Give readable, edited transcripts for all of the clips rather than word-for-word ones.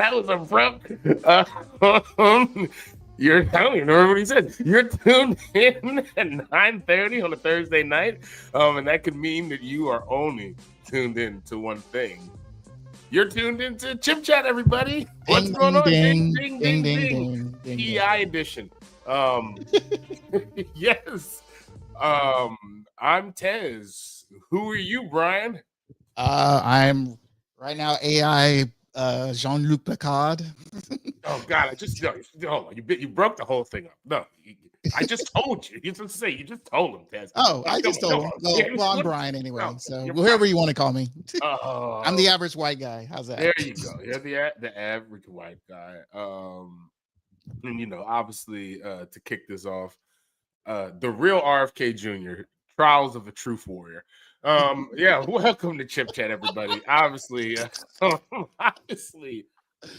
that was abrupt. I don't even remember what he said. You're tuned in at 9:30 on a Thursday night, and that could mean that you are only tuned in to one thing. You're tuned into ChipChat, everybody. What's going on? Ding, ding, ding, ding. PI edition. Yes. I'm Tez. Who are you, Brian? I'm right now AI Jean-Luc Picard. Oh God, hold on. You broke the whole thing up. No, I just told you. You just told him, Tez. I just told him. Well, I'm Brian anyway. So whoever you want to call me. I'm the average white guy. How's that? There you go. You're the average white guy. And obviously, to kick this off, the real RFK Jr. Trials of a Truth Warrior. Welcome to ChipChat, everybody. Obviously,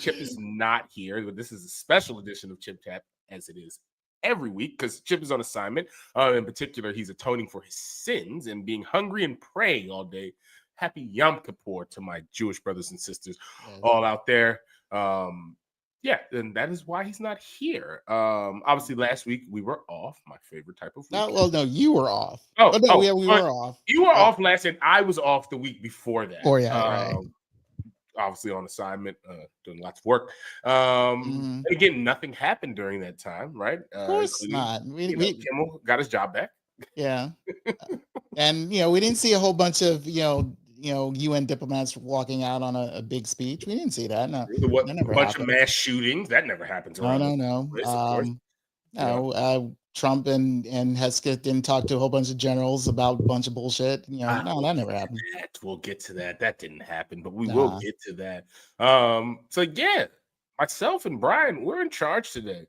Chip is not here, but this is a special edition of ChipChat, as it is every week, because Chip is on assignment. In particular, he's atoning for his sins and being hungry and praying all day. Happy Yom Kippur to my Jewish brothers and sisters all out there. And that is why he's not here. Obviously, last week we were off. My favorite type of week. No, you were off. We were off. You were off last week. I was off the week before that. Right. Obviously on assignment, doing lots of work. Again, nothing happened during that time, right? Of course not. Kimmel got his job back. Yeah. And we didn't see a whole bunch of UN diplomats walking out on a big speech. We didn't see that. No, that never happened. Of mass shootings. That never happens. No. Trump and Hesketh didn't talk to a whole bunch of generals about a bunch of bullshit. No, that never happened. We'll get to that. That didn't happen, but we will get to that. Myself and Brian, we're in charge today.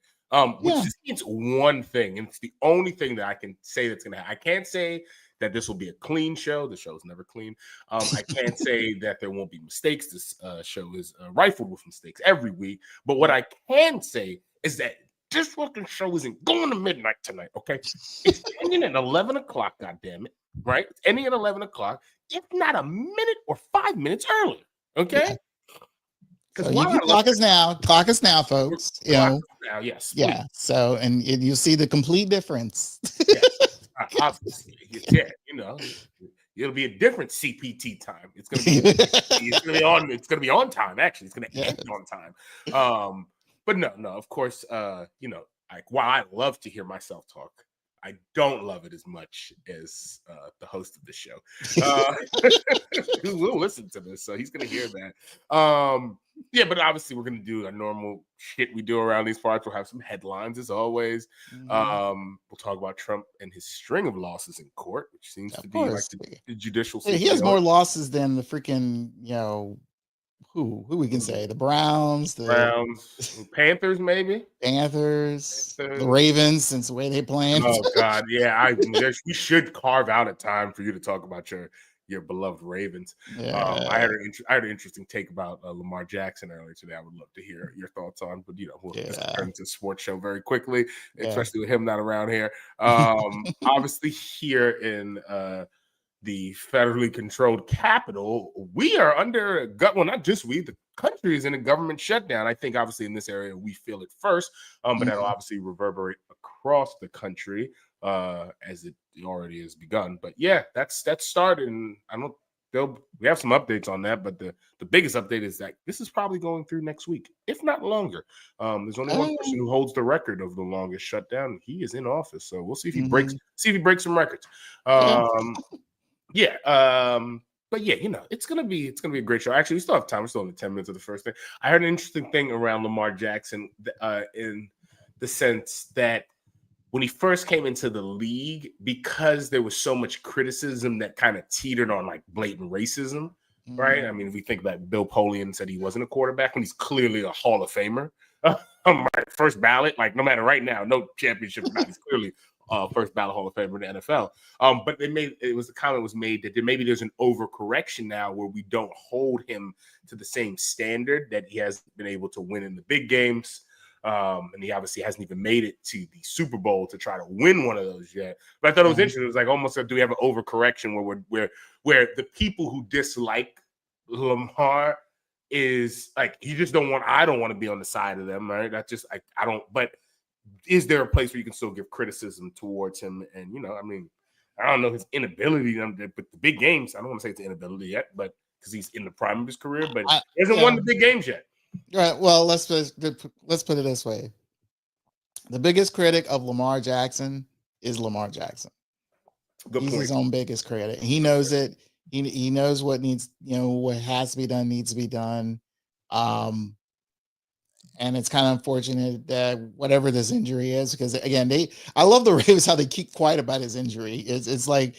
Which just means one thing, and it's the only thing that I can say that's gonna happen. I can't say that this will be a clean show. The show is never clean. I can't say that there won't be mistakes. This show is rifled with mistakes every week. But what I can say is that this fucking show isn't going to midnight tonight, okay? It's ending at 11 o'clock, goddammit, right? It's ending at 11 o'clock, if not a minute or 5 minutes earlier, okay? So you can clock us now, folks. Now, yes. Please. Yeah. So, and you'll see the complete difference. Yes, obviously. Yeah, it'll be a different CPT time. It's gonna be on time. Actually, it's gonna end on time. But no. Of course, while I love to hear myself talk, I don't love it as much as the host of the show, who will listen to this, so he's gonna hear that. But obviously we're gonna do a normal shit we do around these parts. We'll have some headlines as always. We'll talk about Trump and his string of losses in court, which seems to be like the judicial system. He has more losses than the freaking who we can say, the Browns, Panthers, maybe the Ravens, since the way they playing. Oh God, yeah, we should carve out a time for you to talk about your beloved Ravens. I had an interesting take about Lamar Jackson earlier today. I would love to hear your thoughts on, but we'll just turn to a sports show very quickly, especially with him not around here. Obviously, here in the federally controlled capital, we are under not just we, the country is in a government shutdown. I think obviously in this area we feel it first, but that'll obviously reverberate across the country as it already has begun. But that's started, and we have some updates on that, but the biggest update is that this is probably going through next week, if not longer. There's only one person who holds the record of the longest shutdown. He is in office, so we'll see if he breaks some records. But it's gonna be a great show. Actually, we still have time. We're still in the 10 minutes of the first thing. I heard an interesting thing around Lamar Jackson, in the sense that when he first came into the league, because there was so much criticism that kind of teetered on like blatant racism, right? I mean, if we think that Bill Polian said he wasn't a quarterback when he's clearly a Hall of Famer, first ballot, like no matter right now, no championship, he's clearly first ballot Hall of Famer in the NFL. But the comment was made that maybe there's an overcorrection now where we don't hold him to the same standard that he has been able to win in the big games. And he obviously hasn't even made it to the Super Bowl to try to win one of those yet. But I thought it was interesting. It was like almost do we have an overcorrection where the people who dislike Lamar is like you just don't want. I don't want to be on the side of them, right? That's just I don't. But is there a place where you can still give criticism towards him? And I mean, I don't know his inability, but the big games. I don't want to say it's inability yet, but because he's in the prime of his career, but he hasn't won the big games yet. Right. Well, let's put it this way: the biggest critic of Lamar Jackson is Lamar Jackson. He's his own biggest critic. He knows it. He knows what needs, what has to be done needs to be done. And it's kind of unfortunate that whatever this injury is, because again, I love the Ravens how they keep quiet about his injury. It's like,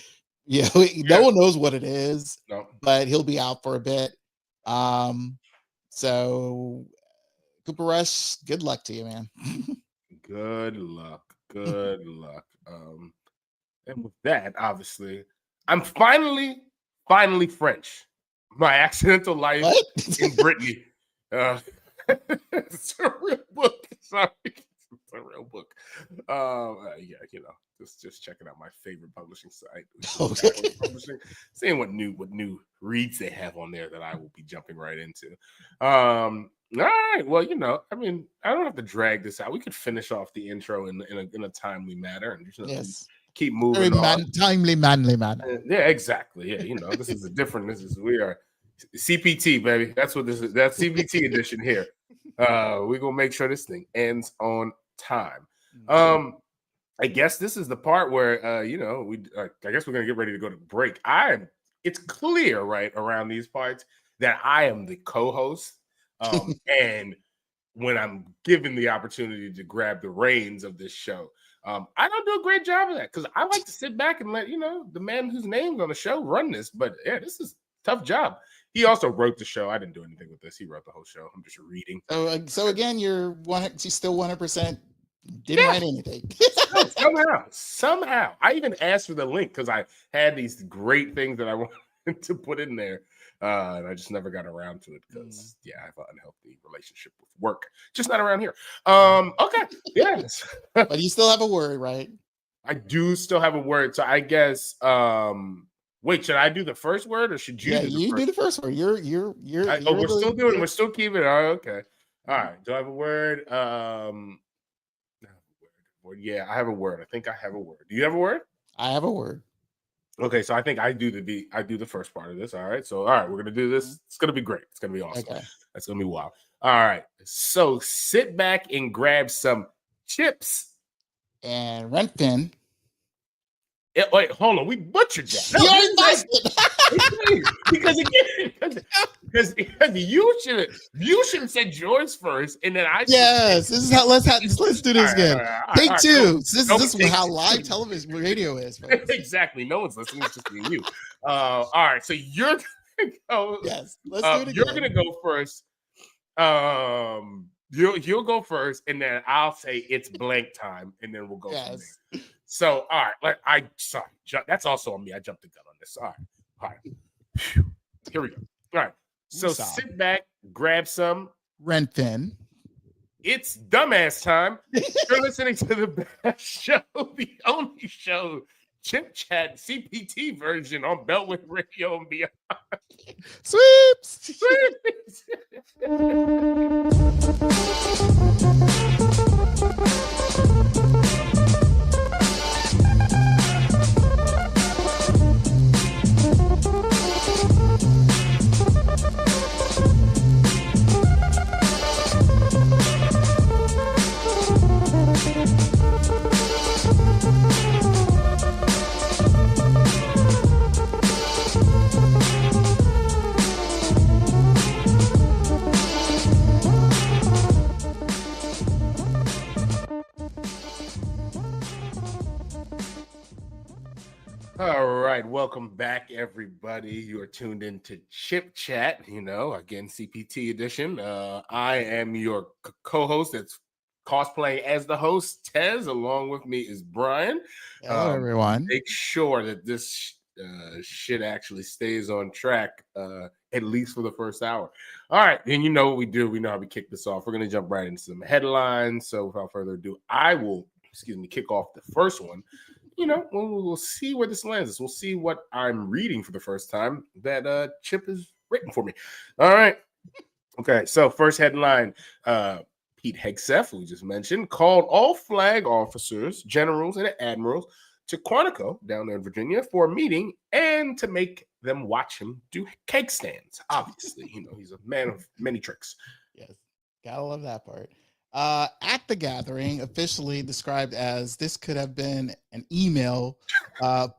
no one knows what it is, but he'll be out for a bit. So Cooper Rush, good luck to you, man. Good luck. Good luck. And with that, obviously, I'm finally French. My accidental life in Brittany. It's a real book. Sorry, it's a real book. Just checking out my favorite publishing site. Publishing, seeing what new reads they have on there that I will be jumping right into. All right. Well, I mean, I don't have to drag this out. We could finish off the intro in a timely manner and just keep moving on. Timely, manly manner. Yeah, exactly. Yeah, this is a different. We are CPT, baby. That's what this is. That's CPT edition here. We're gonna make sure this thing ends on time. I guess this is the part where I guess we're gonna get ready to go to break. It's clear right around these parts that I am the co-host. And when I'm given the opportunity to grab the reins of this show, I don't do a great job of that because I like to sit back and let the man whose name's on the show run this. But yeah, this is a tough job. He also wrote the show. I didn't do anything with this. He wrote the whole show. I'm just reading. So again, you're still 100%. Didn't write anything. Somehow. I even asked for the link because I had these great things that I wanted to put in there. And I just never got around to it because, I have an unhealthy relationship with work. Just not around here. Okay. Yes. But you still have a word, right? I do still have a word. So I guess, wait, should I do the first word or should you do the first word? We're still keeping it. Oh, okay. All right. Do I have a word? Yeah, I have a word. I think I have a word. Do you have a word? I have a word. Okay, so I think I do the first part of this. All right. So we're gonna do this. It's gonna be great. It's gonna be awesome. Okay. That's gonna be wild. All right. So sit back and grab some chips. And Renton. Wait, hold on. We butchered that. No, because you should have said yours first, and then I. Yes, this is how. Let's do this again. Take two. This is how live television radio is. Exactly. No one's listening. It's just me and you. All right. So you're gonna go. Yes. Let's do it again. You're gonna go first. You'll go first, and then I'll say it's blank time, and then we'll go from there. So, all right, that's also on me. I jumped the gun on this. All right. Here we go. All right. So sit back, grab some Renton. It's dumbass time. You're listening to the best show, the only show, ChipChat CPT version on Beltway Radio and beyond. Sweeps. All right, welcome back, everybody. You are tuned into Chip Chat, again, CPT edition. I am your co-host that's cosplaying as the host, Tez. Along with me is Brian. Hello, everyone. Make sure that this shit actually stays on track, at least for the first hour. All right, and you know what we do. We know how we kick this off. We're going to jump right into some headlines. So without further ado, I will, kick off the first one. We'll see where this lands us. We'll see what I'm reading for the first time that Chip has written for me. All right. Okay, so first headline, Pete Hegseth, who we just mentioned, called all flag officers, generals, and admirals to Quantico down there in Virginia for a meeting and to make them watch him do cake stands. Obviously, he's a man of many tricks. Yes, gotta love that part. At the gathering, officially described as this could have been an email,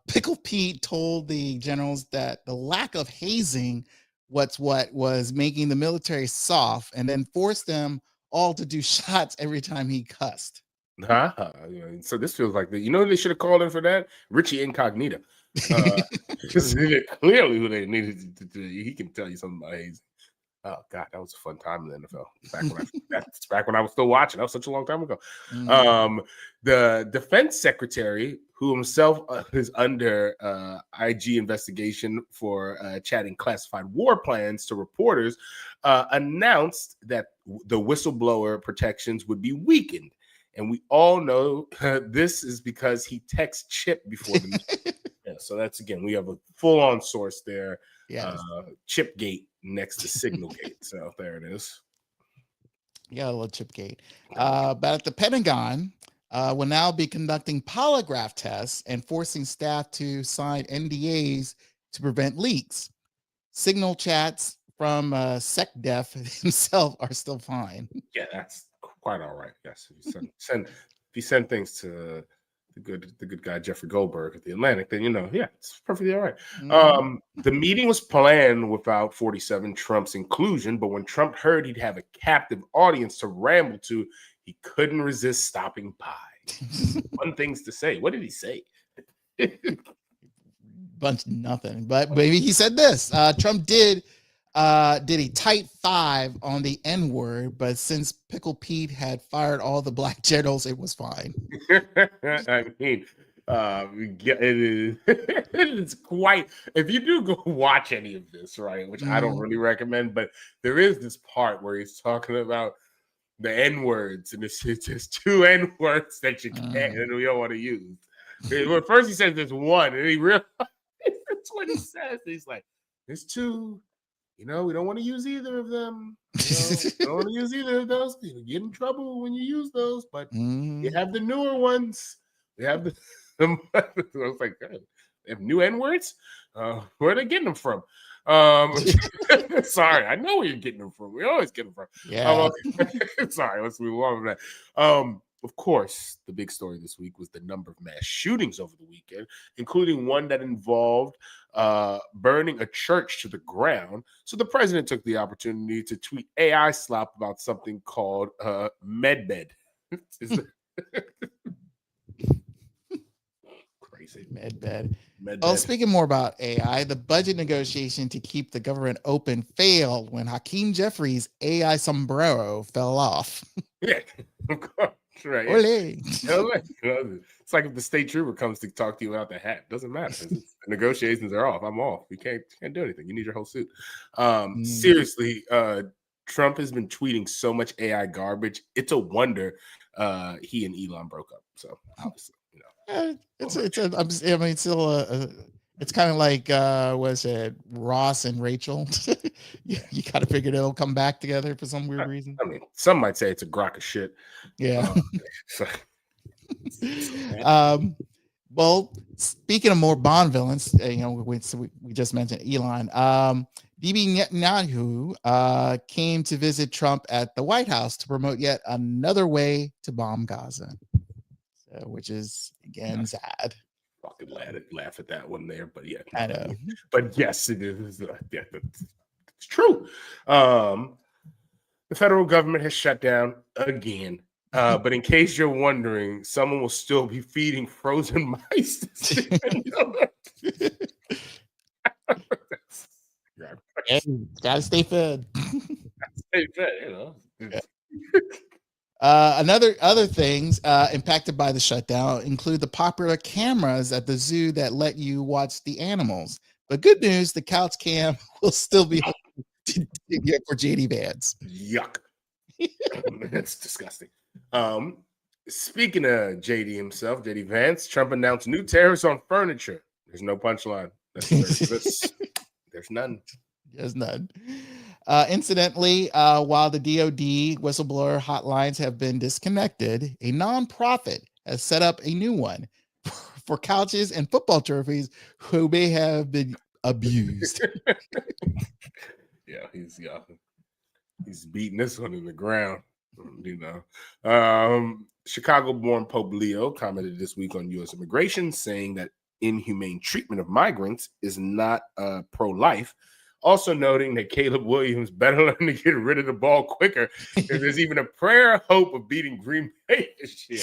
Pickle Pete told the generals that the lack of hazing what was making the military soft, and then forced them all to do shots every time he cussed. So this feels like they should have called in for that? Richie Incognita. Because clearly who they needed to do. He can tell you something about hazing. Oh God, that was a fun time in the NFL. That's back when I was still watching. That was such a long time ago. The defense secretary, who himself is under IG investigation for chatting classified war plans to reporters, announced that the whistleblower protections would be weakened. And we all know this is because he texts Chip before the meeting. Yeah, so that's, again, we have a full-on source there. Yes. Chipgate next to Signalgate. So there it is. Yeah, a little Chipgate. But at the Pentagon, will now be conducting polygraph tests and forcing staff to sign NDAs to prevent leaks. Signal chats from SecDef himself are still fine. Yeah, that's quite all right. Yes, if you send things to the good guy Jeffrey Goldberg at the Atlantic, then it's perfectly all right. The meeting was planned without 47 Trump's inclusion, but when Trump heard he'd have a captive audience to ramble to, he couldn't resist stopping by. Fun things to say. What did he say? Bunch of nothing, but maybe he said this. Trump did a tight 5 on the N-word, but since Pickle Pete had fired all the black generals, it was fine. I mean, it's quite, if you do go watch any of this, right, which I don't really recommend, but there is this part where he's talking about the N-words, and it's just 2 N-words that you can't and we don't want to use. Well, first he says there's 1, and he realizes that's what he says. He's like, there's 2. We don't want to use either of them. We don't want to use either of those. You get in trouble when you use those, but you have the newer ones. We have the I was like, God, they have new N-words? Where are they getting them from? Sorry, I know where you're getting them from. We always get them from. Yeah. Sorry, let's move on from that. Of course, the big story this week was the number of mass shootings over the weekend, including one that involved burning a church to the ground. So the president took the opportunity to tweet AI slop about something called medbed. Crazy. Medbed. Well, speaking more about AI, the budget negotiation to keep the government open failed when Hakeem Jeffries' AI sombrero fell off. Yeah, of course. Right. It's like if the state trooper comes to talk to you without the hat. Doesn't matter. The negotiations are off. I'm off. You can't do anything. You need your whole suit. Seriously, Trump has been tweeting so much AI garbage. It's a wonder he and Elon broke up. So obviously, it's kind of like was it Ross and Rachel? you kind of figured it'll come back together for some weird reason. I mean, some might say it's a crock of shit. Yeah. Well, speaking of more Bond villains, we just mentioned Elon. Bibi Netanyahu came to visit Trump at the White House to promote yet another way to bomb Gaza, which is again sad. Fucking laugh at that one there, but yeah, I know. But yes, it is. Yeah, it's true. The federal government has shut down again. But in case you're wondering, someone will still be feeding frozen mice. Gotta stay fed. Stay fed, Yeah. Other things impacted by the shutdown include the popular cameras at the zoo that let you watch the animals. But good news, the couch cam will still be for JD Vance. Yuck. That's disgusting. Speaking of JD himself, JD Vance, Trump announced new tariffs on furniture. There's no punchline. There's none. There's none. Incidentally, while the DoD whistleblower hotlines have been disconnected, a nonprofit has set up a new one for couches and football trophies who may have been abused. Yeah, he's beating this one in the ground. Chicago-born Pope Leo commented this week on U.S. immigration, saying that inhumane treatment of migrants is not pro-life. Also noting that Caleb Williams better learn to get rid of the ball quicker if there's even a prayer hope of beating Green Bay this year.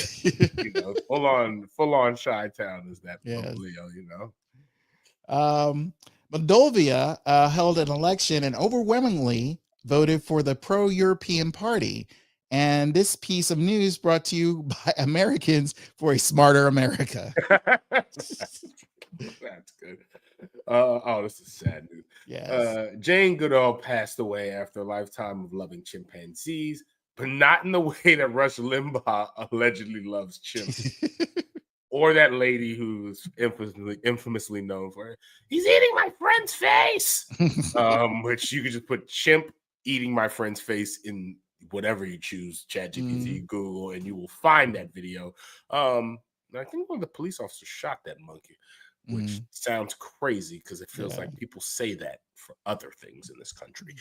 Full on Chi-Town is that Pope Leo, Moldova held an election and overwhelmingly voted for the pro-European party. And this piece of news brought to you by Americans for a Smarter America. That's good. This is sad news. Yes. Jane Goodall passed away after a lifetime of loving chimpanzees, but not in the way that Rush Limbaugh allegedly loves chimps. Or that lady who's infamously known for, he's eating my friend's face. Which you could just put chimp eating my friend's face in whatever you choose, ChatGPT, Google, and you will find that video. I think one of the police officers shot that monkey, which sounds crazy because it feels like people say that for other things in this country.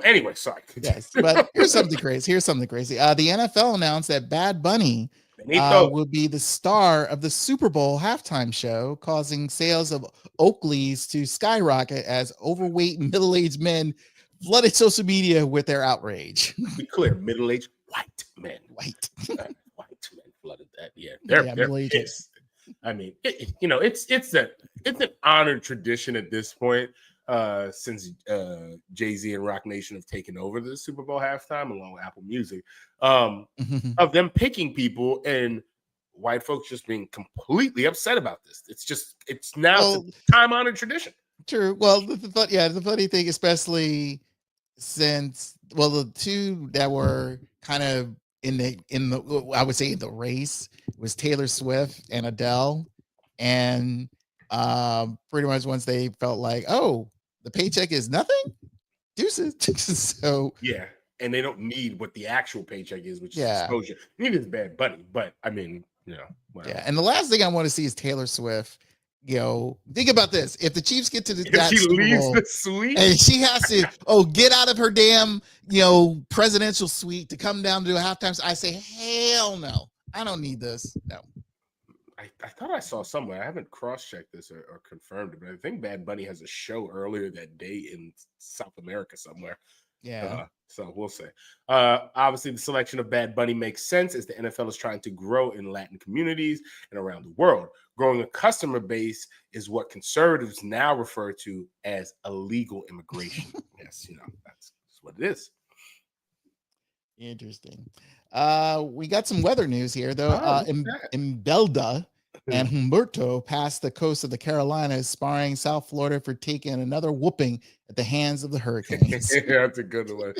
Anyway, sorry. Yes, but here's something crazy. The NFL announced that Bad Bunny will be the star of the Super Bowl halftime show, causing sales of Oakleys to skyrocket as overweight middle-aged men flooded social media with their outrage. Be clear, middle-aged white men. White men flooded that. Yeah, they're pissed. I mean, it's an honored tradition at this point, since Jay-Z and Rock Nation have taken over the Super Bowl halftime along with Apple Music, of them picking people and white folks just being completely upset about this. It's now a time-honored tradition. True. Well, the funny thing, especially since the two that were kind of in the I would say the race was Taylor Swift and Adele, and pretty much once they felt like, oh, the paycheck is nothing, deuces. So yeah, and they don't need what the actual paycheck is, which is exposure. Neither is Bad Bunny, but I mean, whatever. Yeah, and the last thing I want to see is Taylor Swift. Think about this: if the Chiefs get to that she Super leaves Bowl, the suite and she has to get out of her damn presidential suite to come down to do a halftime, I say, hell no, I don't need this. No. I thought I saw somewhere. I haven't cross-checked this or confirmed it, but I think Bad Bunny has a show earlier that day in South America somewhere. Yeah. So we'll see. Obviously, the selection of Bad Bunny makes sense as the NFL is trying to grow in Latin communities and around the world. Growing a customer base is what conservatives now refer to as illegal immigration. Yes, that's what it is. Interesting. We got some weather news here, though. Imelda and Humberto passed the coast of the Carolinas, sparring South Florida for taking another whooping at the hands of the hurricanes. That's a good one.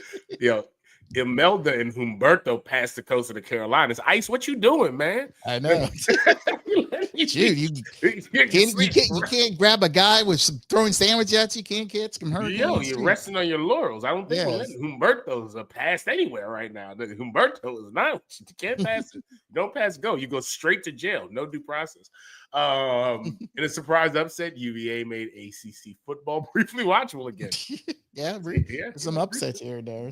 Imelda and Humberto passed the coast of the Carolinas. Ice, what you doing, man? I know. Dude, you can't grab a guy with some throwing sandwich at you. Can't catch some hurricanes. You're resting on your laurels. I don't think we're letting Humberto's pass anywhere right now. Humberto is not. You can't pass it. You don't pass go. You go straight to jail. No due process. In a surprise upset, UVA made ACC football briefly watchable again. Some upsets here and there.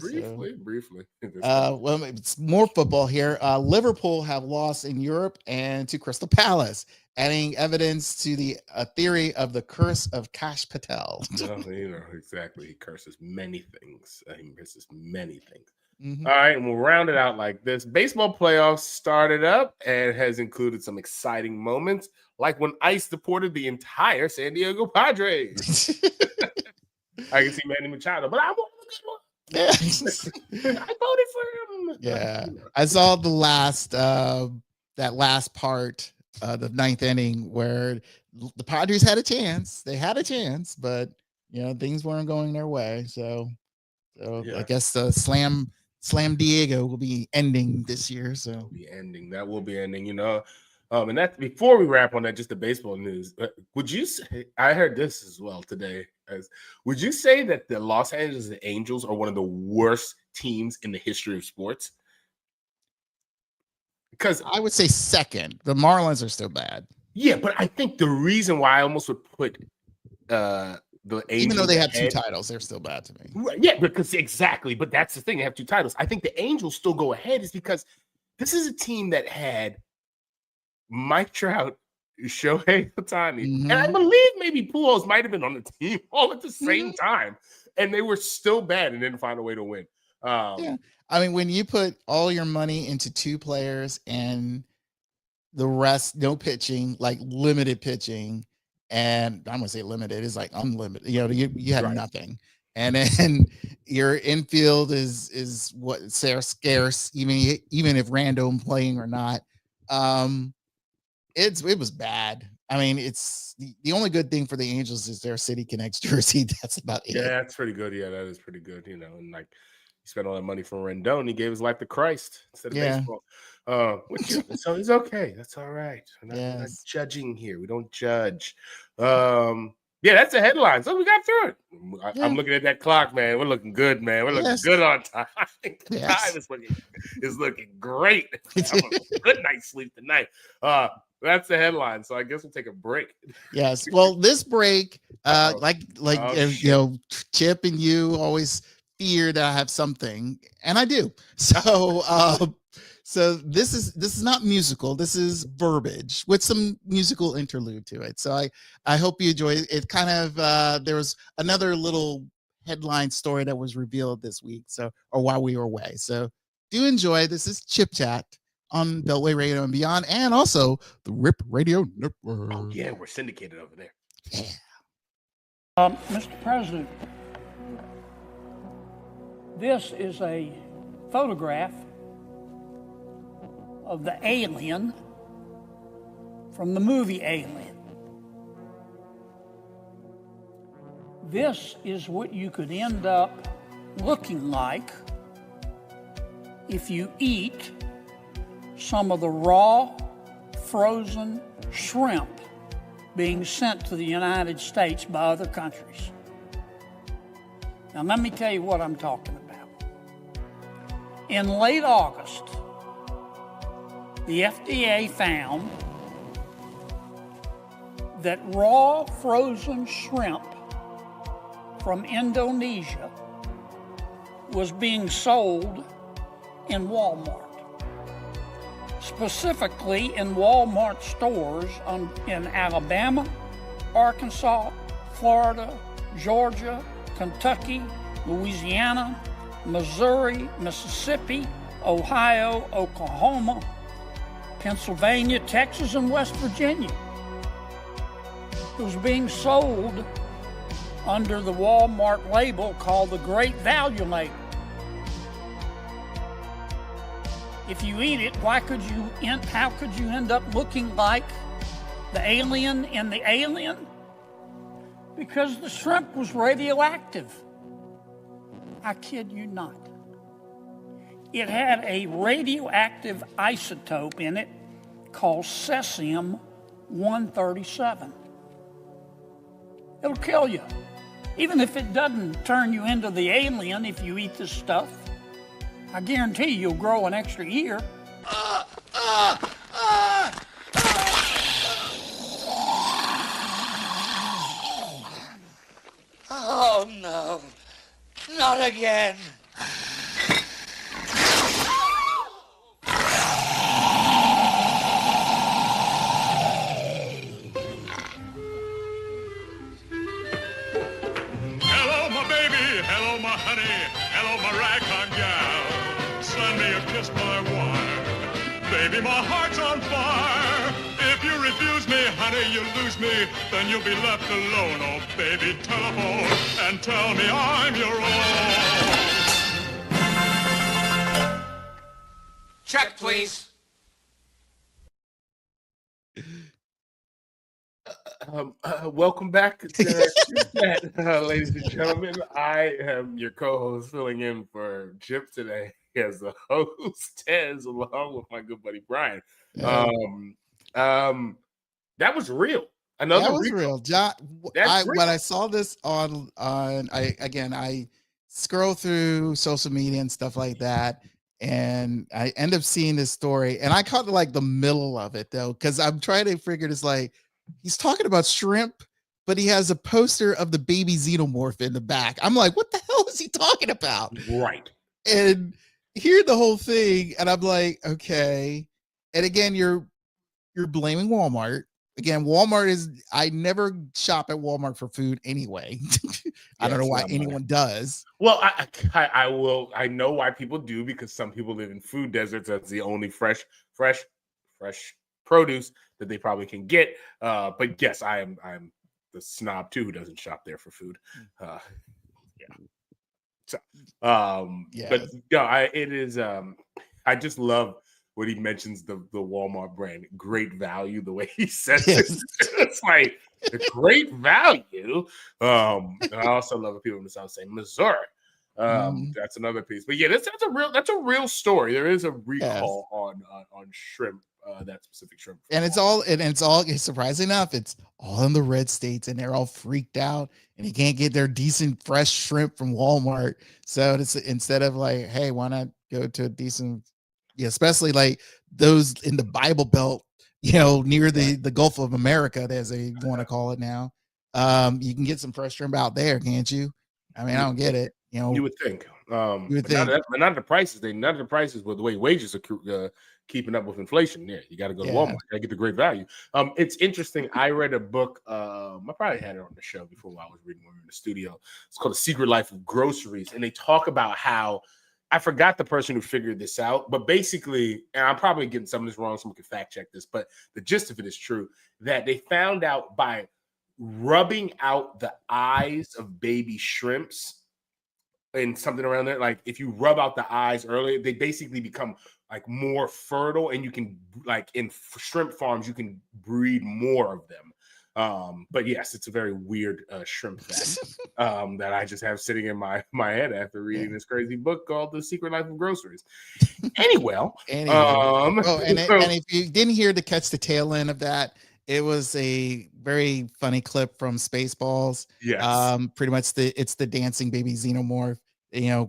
Briefly. Well, it's more football here. Liverpool have lost in Europe and to Crystal Palace, adding evidence to the theory of the curse of Kash Patel. Exactly. He curses many things. Mm-hmm. All right, and we'll round it out like this. Baseball playoffs started up and has included some exciting moments, like when Ice deported the entire San Diego Padres. I can see Manny Machado, but I want a good one. Yeah. I voted for him. Yeah. I saw the last that last part, the ninth inning, where the Padres had a chance. They had a chance, but things weren't going their way. So I guess the Slam Diego will be ending this year. So that will be ending. And that's before we wrap on that, just the baseball news. Would you say, I heard this as well today, would you say that the Los Angeles Angels are one of the worst teams in the history of sports? Because I would say second. The Marlins are still bad. Yeah, but I think the reason why I almost would put the Angels, even though they have 2 titles, they're still bad to me. Right, yeah, because exactly. But that's the thing; they have 2 titles. I think the Angels still go ahead is because this is a team that had Mike Trout, Shohei Ohtani, and I believe maybe Pujols might have been on the team all at the same time, and they were still bad and didn't find a way to win. Yeah, I mean, when you put all your money into 2 players and the rest no pitching, like limited pitching, and I'm gonna say limited is like unlimited. You had nothing, and then your infield is what scarce, even if random playing or not. It was bad. I mean, it's the only good thing for the Angels is their City Connects jersey. That's about it. Yeah, that's pretty good. Yeah, that is pretty good. And like he spent all that money for Rendon. He gave his life to Christ instead of baseball. So it's okay. That's all right. We're not judging here. We don't judge. Yeah, that's the headline. So we got through it. I'm looking at that clock, man. We're looking good, man. We're looking good on time. The time is looking great. I'm a good night's sleep tonight. That's the headline. So I guess we'll take a break. Yes. Well, this break, Chip and you always fear that I have something, and I do. So this is not musical. This is verbiage with some musical interlude to it. So I hope you enjoy it. It kind of there was another little headline story that was revealed this week. Or while we were away. So do enjoy. This is Chip Chat on Beltway Radio and Beyond, and also the RIP Radio Network. Oh yeah, we're syndicated over there. Yeah. Mr. President, this is a photograph of the alien from the movie Alien. This is what you could end up looking like if you eat some of the raw, frozen shrimp being sent to the United States by other countries. Now, let me tell you what I'm talking about. In late August, the FDA found that raw frozen shrimp from Indonesia was being sold in Walmart. Specifically in Walmart stores in Alabama, Arkansas, Florida, Georgia, Kentucky, Louisiana, Missouri, Mississippi, Ohio, Oklahoma, Pennsylvania, Texas, and West Virginia. It was being sold under the Walmart label called the Great Value label. If you eat it, how could you end up looking like the alien in the Alien? Because the shrimp was radioactive. I kid you not. It had a radioactive isotope in it called cesium-137. It'll kill you. Even if it doesn't turn you into the alien if you eat this stuff, I guarantee you'll grow an extra ear. Oh, no. Not again. Hello, my baby. Hello, my honey. Hello, my ragtime gal. Send me a kiss, my wine. Baby, my heart's on fire. If you refuse me, honey, you lose me. Then you'll be left alone. Oh, baby, telephone and tell me I'm your own. Check, please. Welcome back, ladies and gentlemen. I am your co-host, filling in for Chip today as the host, along with my good buddy Brian. That was real. That was real. John, That's real. when I saw this on I scroll through social media and stuff like that, and I end up seeing this story, and I caught like the middle of it though, because I'm trying to figure this, like, he's talking about shrimp, but he has a poster of the baby xenomorph in the back. I'm like, what the hell is he talking about? Right. And hear the whole thing, and I'm like, okay. And again, you're blaming Walmart. Again, Walmart is, I never shop at Walmart for food anyway. I don't know why anyone does. Well, I will. I know why people do, because some people live in food deserts. That's the only fresh produce that they probably can get. But yes, I'm the snob too who doesn't shop there for food. Yeah. So, yeah. But yeah, it is. I just love when he mentions the Walmart brand, Great Value, the way he says it. It's like a great value. And I also love when people in the South say Missouri. That's another piece. But yeah, that's a real story. There is a recall on shrimp, that specific shrimp. And it's all surprisingly enough, it's all in the red states, and they're all freaked out, and you can't get their decent fresh shrimp from Walmart. So it's, instead of like, hey, why not go to a decent, especially like those in the Bible Belt, near the Gulf of America, as they want to call it now. You can get some fresh shrimp out there, can't you? I mean, I don't get it. You would think. You would think. Not the prices. None of the prices, but the way wages are keeping up with inflation. Yeah, you got to go to Walmart. You got to get the great value. It's interesting. I read a book. I probably had it on the show before while I was reading when we were in the studio. It's called The Secret Life of Groceries, and they talk about how, I forgot the person who figured this out, but basically, and I'm probably getting some of this wrong, someone can fact check this, but the gist of it is true, that they found out by rubbing out the eyes of baby shrimps and something around there, like if you rub out the eyes earlier, they basically become like more fertile, and you can, like in shrimp farms, you can breed more of them. But yes, it's a very weird shrimp fact that I just have sitting in my head after reading this crazy book called The Secret Life of Groceries. Anyway, and if you didn't hear to catch the tail end of that, it was a very funny clip from Spaceballs. Yes. Pretty much it's the dancing baby xenomorph,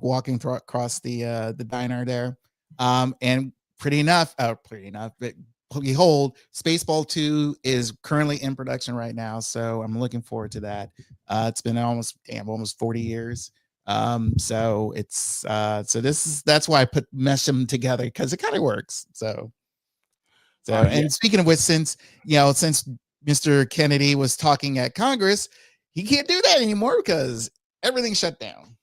walking across the diner there. And pretty enough, but behold, Spaceball 2 is currently in production right now, so I'm looking forward to that. It's been almost 40 years. So it's that's why I mesh them together, because it kind of works. And speaking of which, since Mr. Kennedy was talking at Congress, he can't do that anymore because everything's shut down.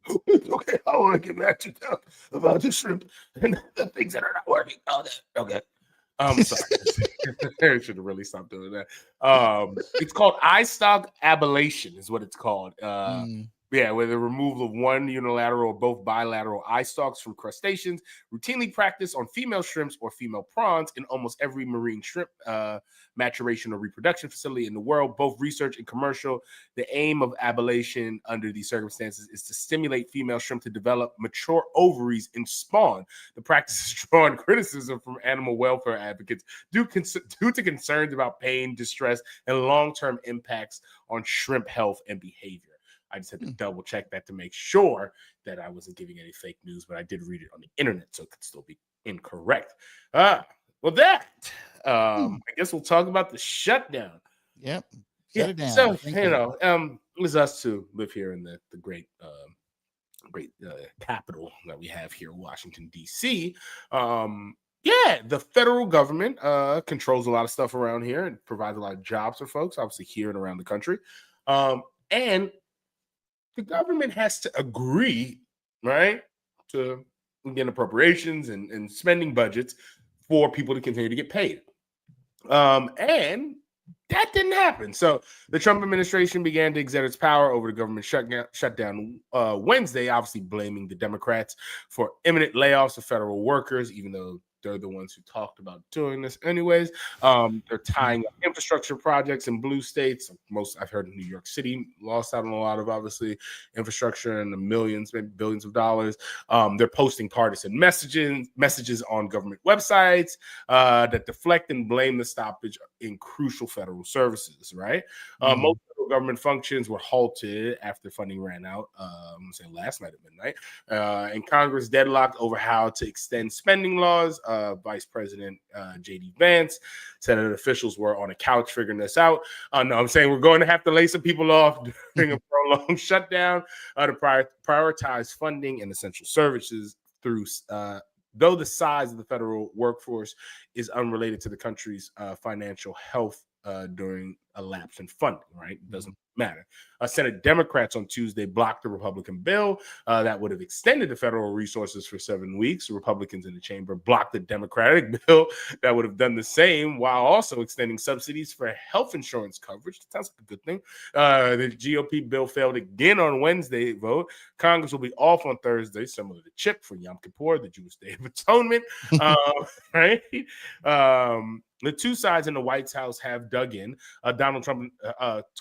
Okay, I want to get back to talk about the shrimp and the things that are not working. Okay. I'm sorry. I should have really stopped doing that. It's called eye stalk ablation, is what it's called. Yeah, where the removal of one unilateral or both bilateral eye stalks from crustaceans, routinely practiced on female shrimps or female prawns in almost every marine shrimp maturation or reproduction facility in the world, both research and commercial. The aim of ablation under these circumstances is to stimulate female shrimp to develop mature ovaries and spawn. The practice has drawn criticism from animal welfare advocates due to concerns about pain, distress, and long-term impacts on shrimp health and behavior. I just had to double check that to make sure that I wasn't giving any fake news, but I did read it on the internet, so it could still be incorrect. I guess we'll talk about the shutdown. Yep. Shut it down. So, it's us to live here in the great capital that we have here, Washington, D.C. The federal government controls a lot of stuff around here and provides a lot of jobs for folks, obviously here and around the country. And the government has to agree, right, to get appropriations and spending budgets for people to continue to get paid. And that didn't happen. So the Trump administration began to exert its power over the government shutdown Wednesday, obviously blaming the Democrats for imminent layoffs of federal workers, even though they're the ones who talked about doing this anyways. They're tying up infrastructure projects in blue states. Most I've heard in New York City lost out on a lot of obviously infrastructure in the millions, maybe billions of dollars. They're posting partisan messages on government websites that deflect and blame the stoppage in crucial federal services, right? Most federal government functions were halted after funding ran out, say last night at midnight, and Congress deadlocked over how to extend spending laws. Vice President J.D. Vance said that officials were on a couch figuring this out. No, I'm saying we're going to have to lay some people off during a prolonged shutdown to prioritize funding and essential services through though the size of the federal workforce is unrelated to the country's financial health during a lapse in funding, right? It doesn't matter. Senate Democrats on Tuesday blocked the Republican bill that would have extended the federal resources for 7 weeks. Republicans in the chamber blocked the Democratic bill that would have done the same while also extending subsidies for health insurance coverage. That sounds like a good thing. The GOP bill failed again on Wednesday vote. Congress will be off on Thursday, similar to CHIP for Yom Kippur, the Jewish Day of Atonement. Right? The two sides in the White House have dug in. Donald Trump,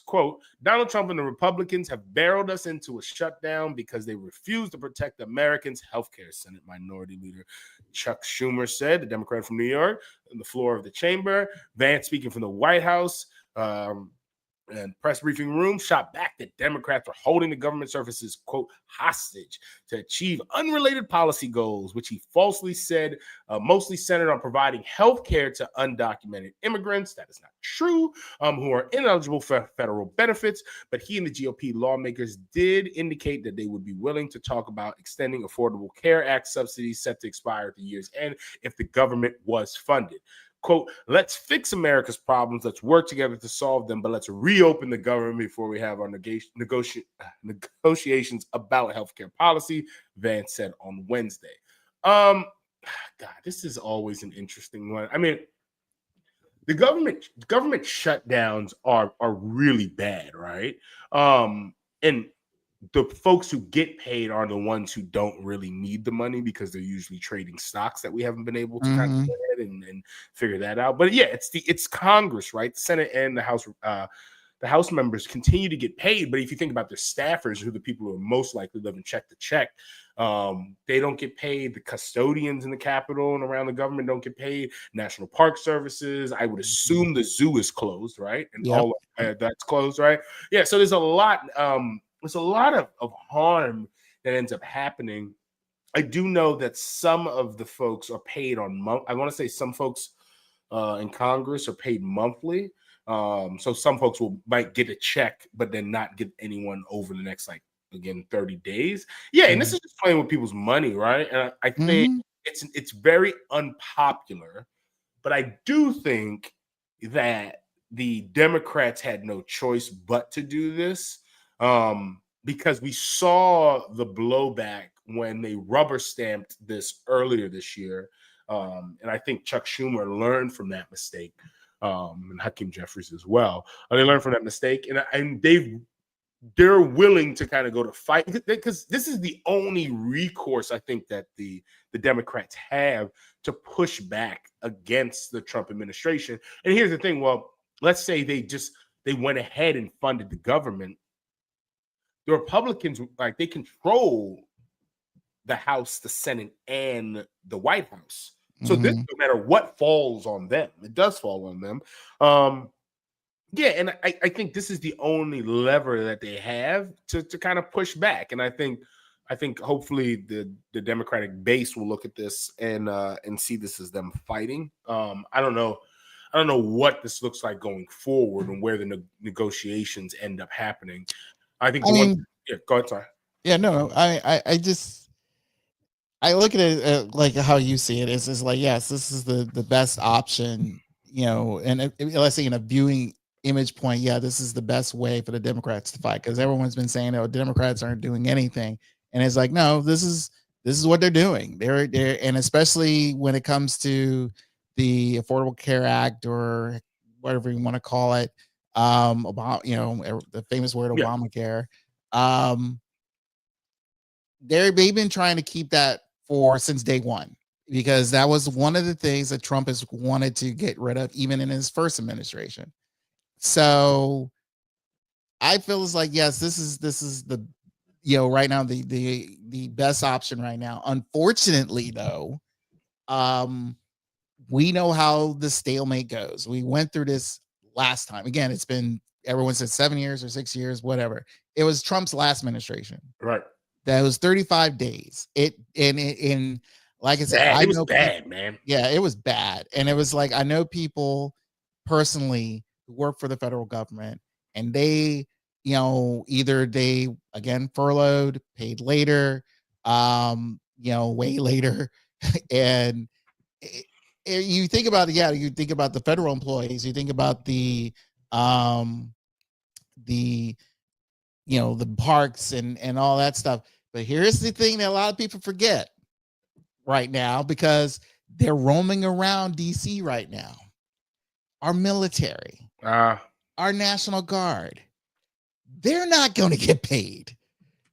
quote, Donald Trump and the Republicans have barreled us into a shutdown because they refuse to protect Americans' healthcare, Senate Minority Leader Chuck Schumer said, the Democrat from New York, on the floor of the chamber. Vance, speaking from the White House, and press briefing room, shot back that Democrats are holding the government services, quote, hostage to achieve unrelated policy goals, which he falsely said mostly centered on providing health care to undocumented immigrants. That is not true, who are ineligible for federal benefits. But he and the GOP lawmakers did indicate that they would be willing to talk about extending Affordable Care Act subsidies set to expire at the year's end if the government was funded. Quote, let's fix America's problems. Let's work together to solve them, but let's reopen the government before we have our negotiations about healthcare policy, Vance said on Wednesday. God, this is always an interesting one. I mean, the government shutdowns are really bad, right? And the folks who get paid are the ones who don't really need the money because they're usually trading stocks that we haven't been able to kind of get and figure that out. But yeah, it's Congress, right? The Senate and the House members continue to get paid. But if you think about their staffers, who are the people who are most likely living check to check, they don't get paid. The custodians in the Capitol and around the government don't get paid. National Park Services, I would assume the zoo is closed, right? And all of that's closed, right? Yeah, so there's a lot of harm that ends up happening. I do know that some of the folks are paid on I want to say some folks in Congress are paid monthly. So some folks might get a check, but then not get anyone over the next, 30 days. Yeah, and this is just playing with people's money, right? And I think it's very unpopular, but I do think that the Democrats had no choice but to do this. Because we saw the blowback when they rubber stamped this earlier this year. And I think Chuck Schumer learned from that mistake, and Hakeem Jeffries as well. They learned from that mistake, and they're willing to kind of go to fight because this is the only recourse I think that the Democrats have to push back against the Trump administration. And here's the thing. Well, let's say they went ahead and funded the government. The Republicans, they control the House, the Senate, and the White House. So this, no matter what falls on them, it does fall on them. Yeah, and I think this is the only lever that they have to kind of push back. And I think hopefully the Democratic base will look at this and see this as them fighting. I don't know what this looks like going forward and where the negotiations end up happening. I think yeah, go ahead, sorry. Yeah, no, I look at it like how you see it. It's like, yes, this is the best option, and let's say in a viewing image point, yeah, this is the best way for the Democrats to fight, because everyone's been saying, oh, Democrats aren't doing anything. And it's like, no, this is what they're doing. They're and especially when it comes to the Affordable Care Act, or whatever you want to call it, about, the famous word Obamacare. They've been trying to keep that since day one. because that was one of the things that Trump has wanted to get rid of, even in his first administration. So I feel it's like, yes, this is the, right now the best option right now. Unfortunately, though, we know how the stalemate goes. We went through this last time. Again, it's been, everyone said 7 years or 6 years, whatever. It was Trump's last administration. Right. That was 35 days. And like I said, it was bad, man. Yeah, it was bad. And it was like, I know people personally who work for the federal government, and they, either they, again, furloughed, paid later, way later. And you think about you think about the federal employees, you think about the parks and all that stuff. But here's the thing that a lot of people forget right now, because they're roaming around DC right now. Our military, our National Guard, they're not going to get paid.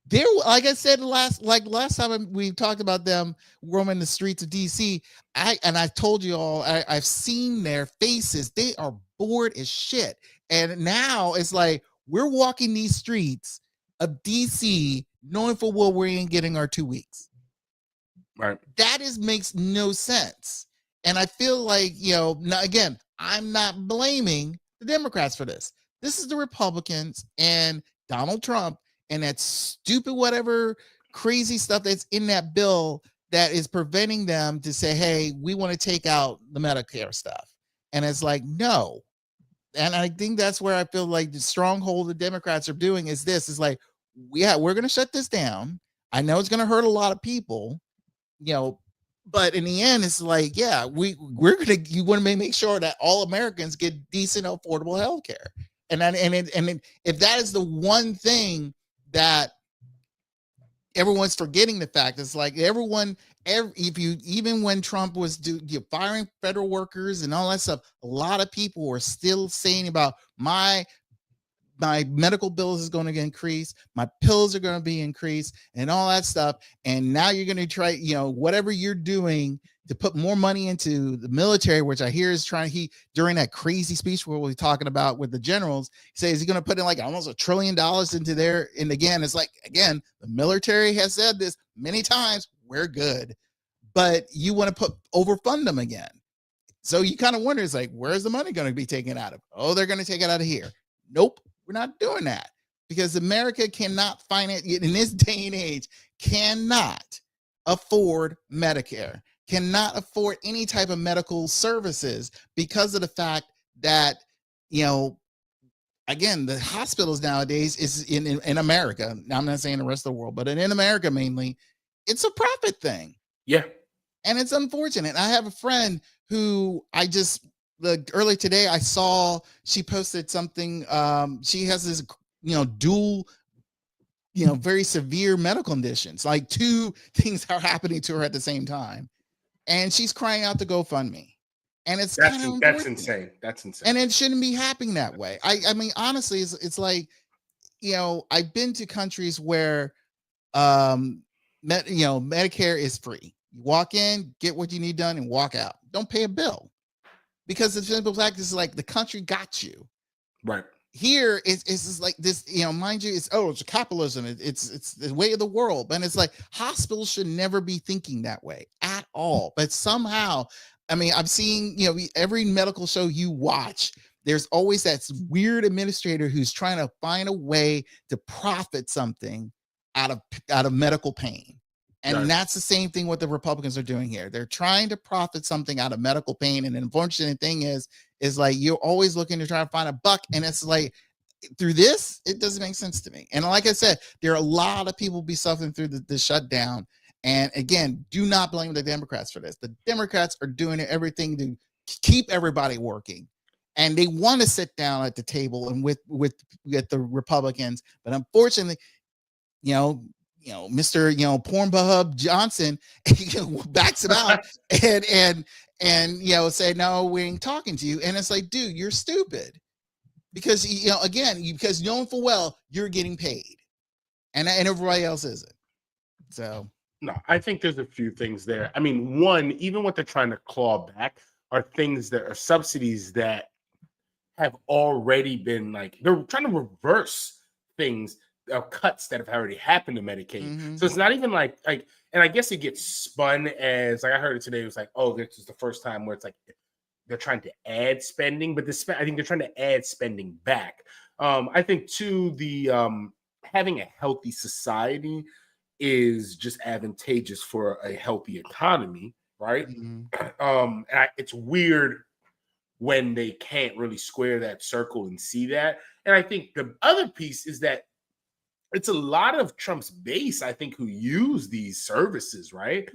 They're, like I said last time we talked about them roaming the streets of DC. I told you all, I've seen their faces. They are bored as shit. And now it's like, we're walking these streets of DC knowing for well we ain't getting our 2 weeks. Right. That makes no sense. And I feel like, now again, I'm not blaming the Democrats for this. This is the Republicans and Donald Trump and that stupid whatever crazy stuff that's in that bill that is preventing them to say, hey, we want to take out the Medicare stuff. And it's like, no. And I think that's where I feel like the stronghold the Democrats are doing is this, is like, yeah, we're going to shut this down. I know it's going to hurt a lot of people, but in the end, it's like, yeah, you want to make sure that all Americans get decent, affordable health care. And if that is the one thing that everyone's forgetting, the fact it's like even when Trump was firing federal workers and all that stuff, a lot of people were still saying about my medical bills is going to increase, my pills are going to be increased and all that stuff. And now you're going to try, whatever you're doing to put more money into the military, which I hear is during that crazy speech where we're talking about with the generals, he says he's going to put in like almost $1 trillion into there. And again, it's like, the military has said this many times, we're good, but you want to overfund them again. So you kind of wonder, it's like, where's the money going to be taken out of? Oh, they're going to take it out of here. Nope. We're not doing that, because America cannot finance, in this day and age, cannot afford Medicare, cannot afford any type of medical services because of the fact that, again, the hospitals nowadays is in America. Now, I'm not saying the rest of the world, but in America mainly, it's a profit thing. Yeah. And it's unfortunate. I have a friend who early today, I saw she posted something. She has this, dual, very severe medical conditions. Like 2 things are happening to her at the same time, and she's crying out to GoFundMe. And that's insane. That's insane. And it shouldn't be happening that way. I mean, honestly, it's like, I've been to countries where, Medicare is free. You walk in, get what you need done, and walk out. Don't pay a bill. Because the simple fact is, like, the country got you. Right. Here, it's just like this, mind you, it's capitalism. It's the way of the world. And it's like, hospitals should never be thinking that way at all. But somehow, I mean, I've seen, every medical show you watch, there's always that weird administrator who's trying to find a way to profit something out of medical pain. And that's the same thing what the Republicans are doing here. They're trying to profit something out of medical pain. And the unfortunate thing is like, you're always looking to try to find a buck. And it's like, through this, it doesn't make sense to me. And like I said, there are a lot of people be suffering through the shutdown. And again, do not blame the Democrats for this. The Democrats are doing everything to keep everybody working. And they want to sit down at the table and with the Republicans. But unfortunately, Mr. Pornhub Johnson backs him out and say, no, we ain't talking to you. And it's like, dude, you're stupid, because because knowing full well you're getting paid and everybody else isn't. So No, I think there's a few things there. I mean, one, even what they're trying to claw back are things that are subsidies that have already been like, they're trying to reverse things, cuts that have already happened to Medicaid. So it's not even like, and I guess it gets spun as, like I heard it today, it was like, oh, this is the first time where it's like they're trying to add spending, but I think they're trying to add spending back. I think too, the having a healthy society is just advantageous for a healthy economy, right? It's weird when they can't really square that circle and see that. And I think the other piece is that it's a lot of Trump's base, I think, who use these services, right?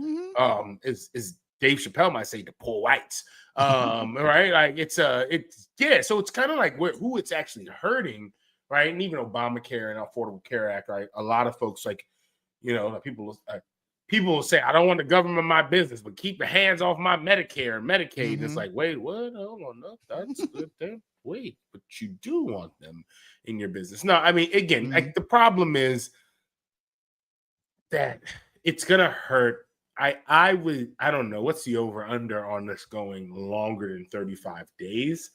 Is Dave Chappelle might say the poor whites, right? Like it's yeah. So it's kind of like who it's actually hurting, right? And even Obamacare and Affordable Care Act, right? A lot of folks, like, you know, people will say, I don't want the government my business, but keep your hands off my Medicare and Medicaid. It's like, wait, what? Hold on, no, that's good there. Wait, but you do want them in your business. No, I mean, again, like, the problem is that it's gonna hurt. I don't know what's the over under on this going longer than 35 days.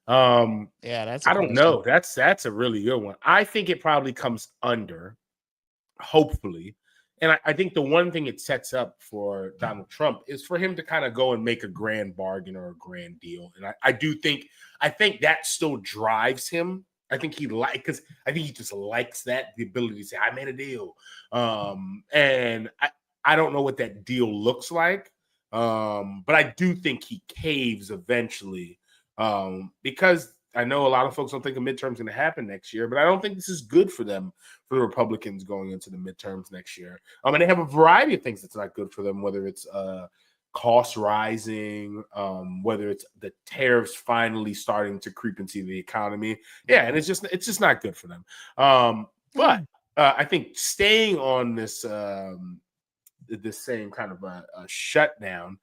Yeah, that's I don't know. That's a really good one. I think it probably comes under, hopefully. And I think the one thing it sets up for Donald Trump is for him to kind of go and make a grand bargain or a grand deal. And I think that still drives him. I think because I think he just likes that, the ability to say, I made a deal. And I don't know what that deal looks like. But I do think he caves eventually. Because I know a lot of folks don't think a midterm's going to happen next year, but I don't think this is good for them, for the Republicans going into the midterms next year. And they have a variety of things that's not good for them, whether it's cost rising, whether it's the tariffs finally starting to creep into the economy. Yeah, and it's just not good for them. But I think staying on this this same kind of a shutdown,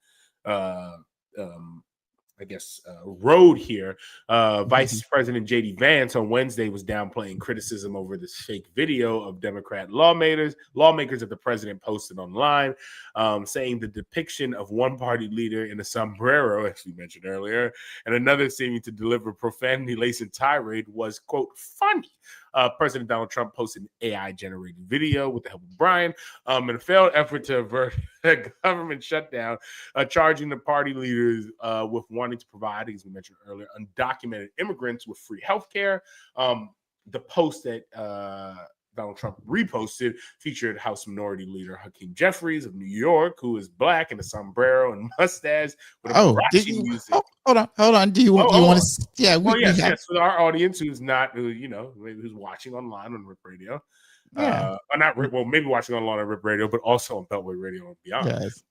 road here. Vice President J.D. Vance on Wednesday was downplaying criticism over this fake video of Democrat lawmakers that the president posted online, saying the depiction of one party leader in a sombrero, as we mentioned earlier, and another seeming to deliver profanity-laced tirade was, quote, funny. President Donald Trump posted an AI-generated video with the help of Brian in a failed effort to avert a government shutdown, charging the party leaders with wanting to provide, as we mentioned earlier, undocumented immigrants with free health care. The post that Donald Trump reposted featured House Minority Leader Hakeem Jeffries of New York, who is black in a sombrero and mustache with a music. Hold on. Do you want to? Yeah. Yes. For our audience who's watching online on Rip Radio. Yeah. Maybe watching online on Rip Radio, but also on Beltway Radio and beyond. Yes.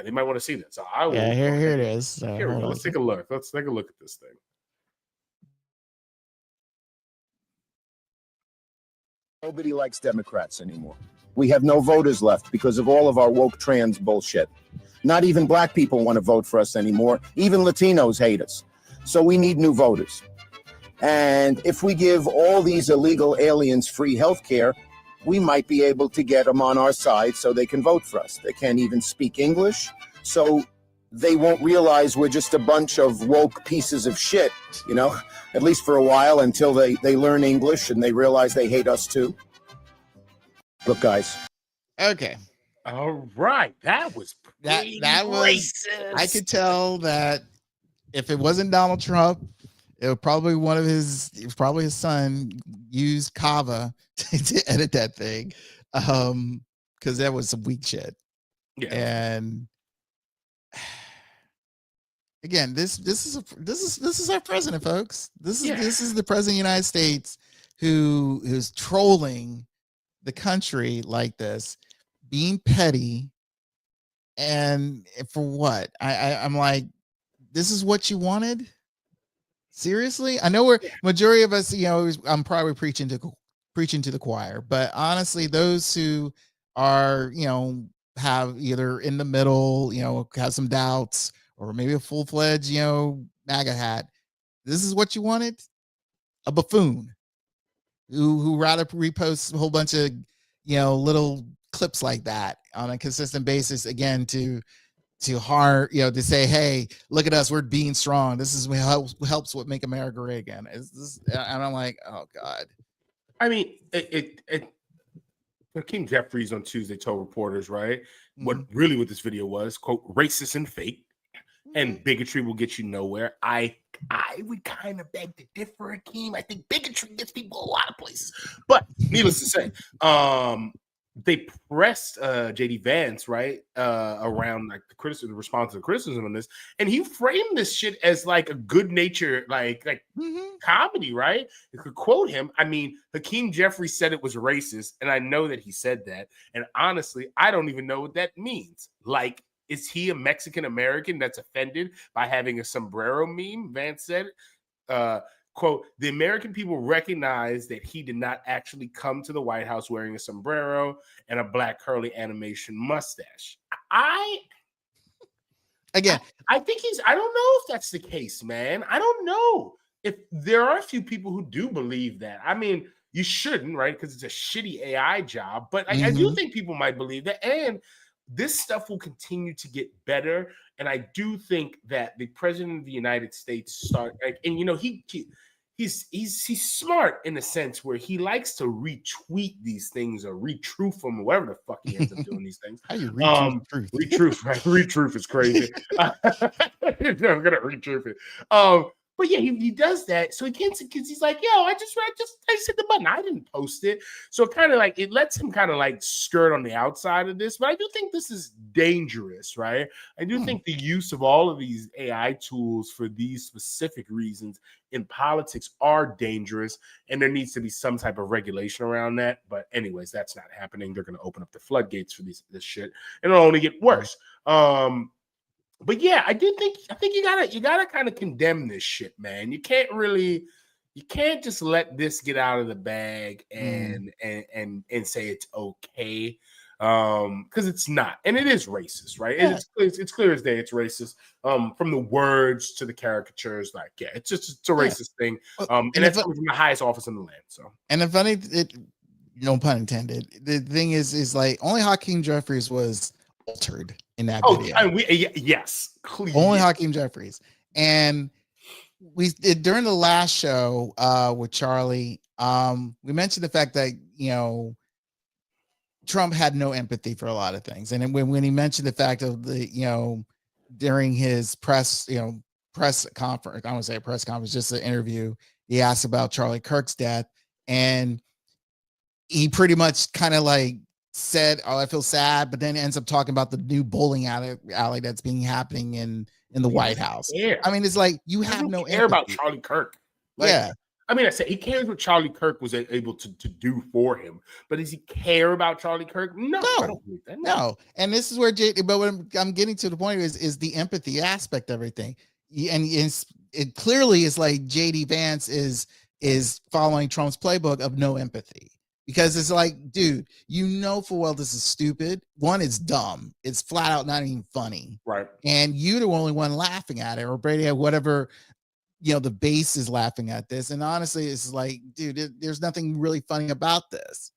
They might want to see that. So I will. Yeah, here it is. Here we go. Let's take a look. Let's take a look at this thing. Nobody likes Democrats anymore. We have no voters left because of all of our woke trans bullshit. Not even black people want to vote for us anymore. Even Latinos hate us. So we need new voters. And if we give all these illegal aliens free health care, we might be able to get them on our side so they can vote for us. They can't even speak English, so they won't realize we're just a bunch of woke pieces of shit, at least for a while, until they learn English and they realize they hate us too. Look, guys. Okay. All right. That was that racist. I could tell that if it wasn't Donald Trump, it was probably his son used Kava to edit that thing. Because that was some weak shit. Yeah. And again, this is our president, folks. This is the president of the United States who's trolling the country like this, being petty, and for what? I'm like, this is what you wanted? Seriously? I know we're majority of us, I'm probably preaching to the choir, but honestly, those who are, have either in the middle, have some doubts, or maybe a full-fledged, MAGA hat. This is what you wanted? A buffoon who rather reposts a whole bunch of, little clips like that on a consistent basis, again, to harm, to say, hey, look at us, we're being strong. This is what helps what make America great again. And I'm like, oh God. I mean, Hakeem Jeffries on Tuesday told reporters, right, what this video was, quote, racist and fake, and bigotry will get you nowhere. I would kind of beg to differ, Hakeem. I think bigotry gets people a lot of places. But needless to say, they pressed JD Vance, right, around like the response to the criticism on this, and he framed this shit as like a good nature, like comedy, right? You could quote him. I mean, Hakeem Jeffries said it was racist, and I know that he said that. And honestly, I don't even know what that means. Like, is he a Mexican American that's offended by having a sombrero meme? Vance said, quote, the American people recognize that he did not actually come to the White House wearing a sombrero and a black curly animation mustache. I think I don't know if that's the case, man. I don't know if there are a few people who do believe that. I mean, you shouldn't, right? Because it's a shitty AI job, but I do think people might believe that. And this stuff will continue to get better. And I do think that the president of the United States he's smart in a sense where he likes to retweet these things or retruth them, or whatever the fuck he ends up doing these things. How you retruth truth? Retruth, right? Retruth is crazy. I'm gonna retruth it. But yeah, he does that. So he can't, because he's like, yo, I just hit the button. I didn't post it. So kind of like, it lets him kind of like skirt on the outside of this. But I do think this is dangerous, right? I do think the use of all of these AI tools for these specific reasons in politics are dangerous. And there needs to be some type of regulation around that. But anyways, that's not happening. They're going to open up the floodgates for this shit. And it'll only get worse. But yeah, I think you gotta kind of condemn this shit, man. You can't just let this get out of the bag and say it's okay. Because it's not, and it is racist, right? Yeah. It's clear as day it's racist. From the words to the caricatures, like, yeah, it's a racist thing. And that's coming from the highest office in the land. So, and the funny, no pun intended. The thing is like only Hakeem Jeffries was altered in that video. Yes, clearly. Only Hakeem Jeffries. And we during the last show with Charlie, we mentioned the fact that Trump had no empathy for a lot of things. And when he mentioned the fact of the during his press conference, I won't say a press conference, just an interview, he asked about Charlie Kirk's death, and he pretty much kind of like said, "Oh, I feel sad," but then ends up talking about the new bowling alley that's happening in the White House. I mean, it's like you have no care about Charlie Kirk. Like, yeah, I mean, I said he cares what Charlie Kirk was able to do for him, but does he care about Charlie Kirk? No, I don't believe that. No. And this is where but what I'm getting to the point is the empathy aspect of everything, and it clearly is like JD Vance is following Trump's playbook of no empathy. Because it's like, dude, full well this is stupid. One, it's dumb. It's flat out not even funny. Right. And you're the only one laughing at it, or Brady, whatever, the base is laughing at this. And honestly, it's like, dude, there's nothing really funny about this.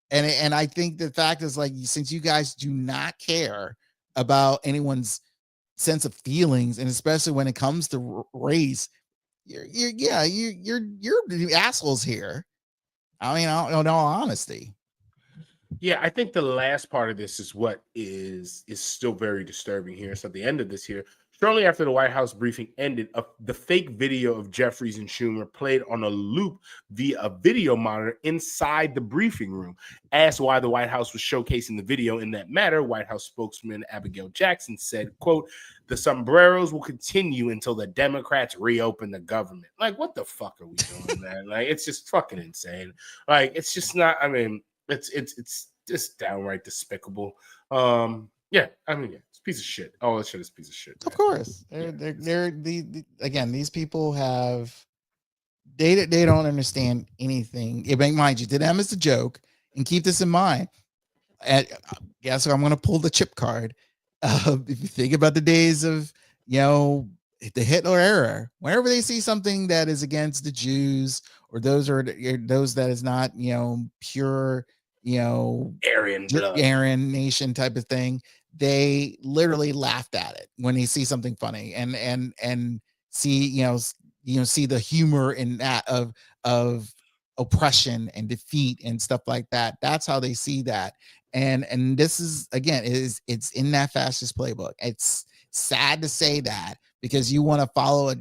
And I think the fact is, like, since you guys do not care about anyone's sense of feelings, and especially when it comes to race, you're the assholes here. I mean, in all honesty. Yeah, I think the last part of this is what is still very disturbing here. So at the end of this here, shortly after the White House briefing ended, the fake video of Jeffries and Schumer played on a loop via a video monitor inside the briefing room. Asked why the White House was showcasing the video in that matter, White House spokesman Abigail Jackson said, quote, the sombreros will continue until the Democrats reopen the government. Like, what the fuck are we doing, man? Like, it's just fucking insane. Like, it's just not, I mean, it's just downright despicable. Yeah, I mean, yeah, it's a piece of shit. All this shit is a piece of shit. Man. Of course. They're again, these people they don't understand anything. Mind you, to them it's a joke, and keep this in mind. So I'm gonna pull the chip card. If you think about the days of the Hitler era, whenever they see something that is against the Jews or those that is not pure Aryan blood, Aryan nation type of thing. They literally laughed at it when they see something funny and see, see the humor in that of oppression and defeat and stuff like that. That's how they see that. And this is, again, it's in that fascist playbook. It's sad to say that, because you want to follow a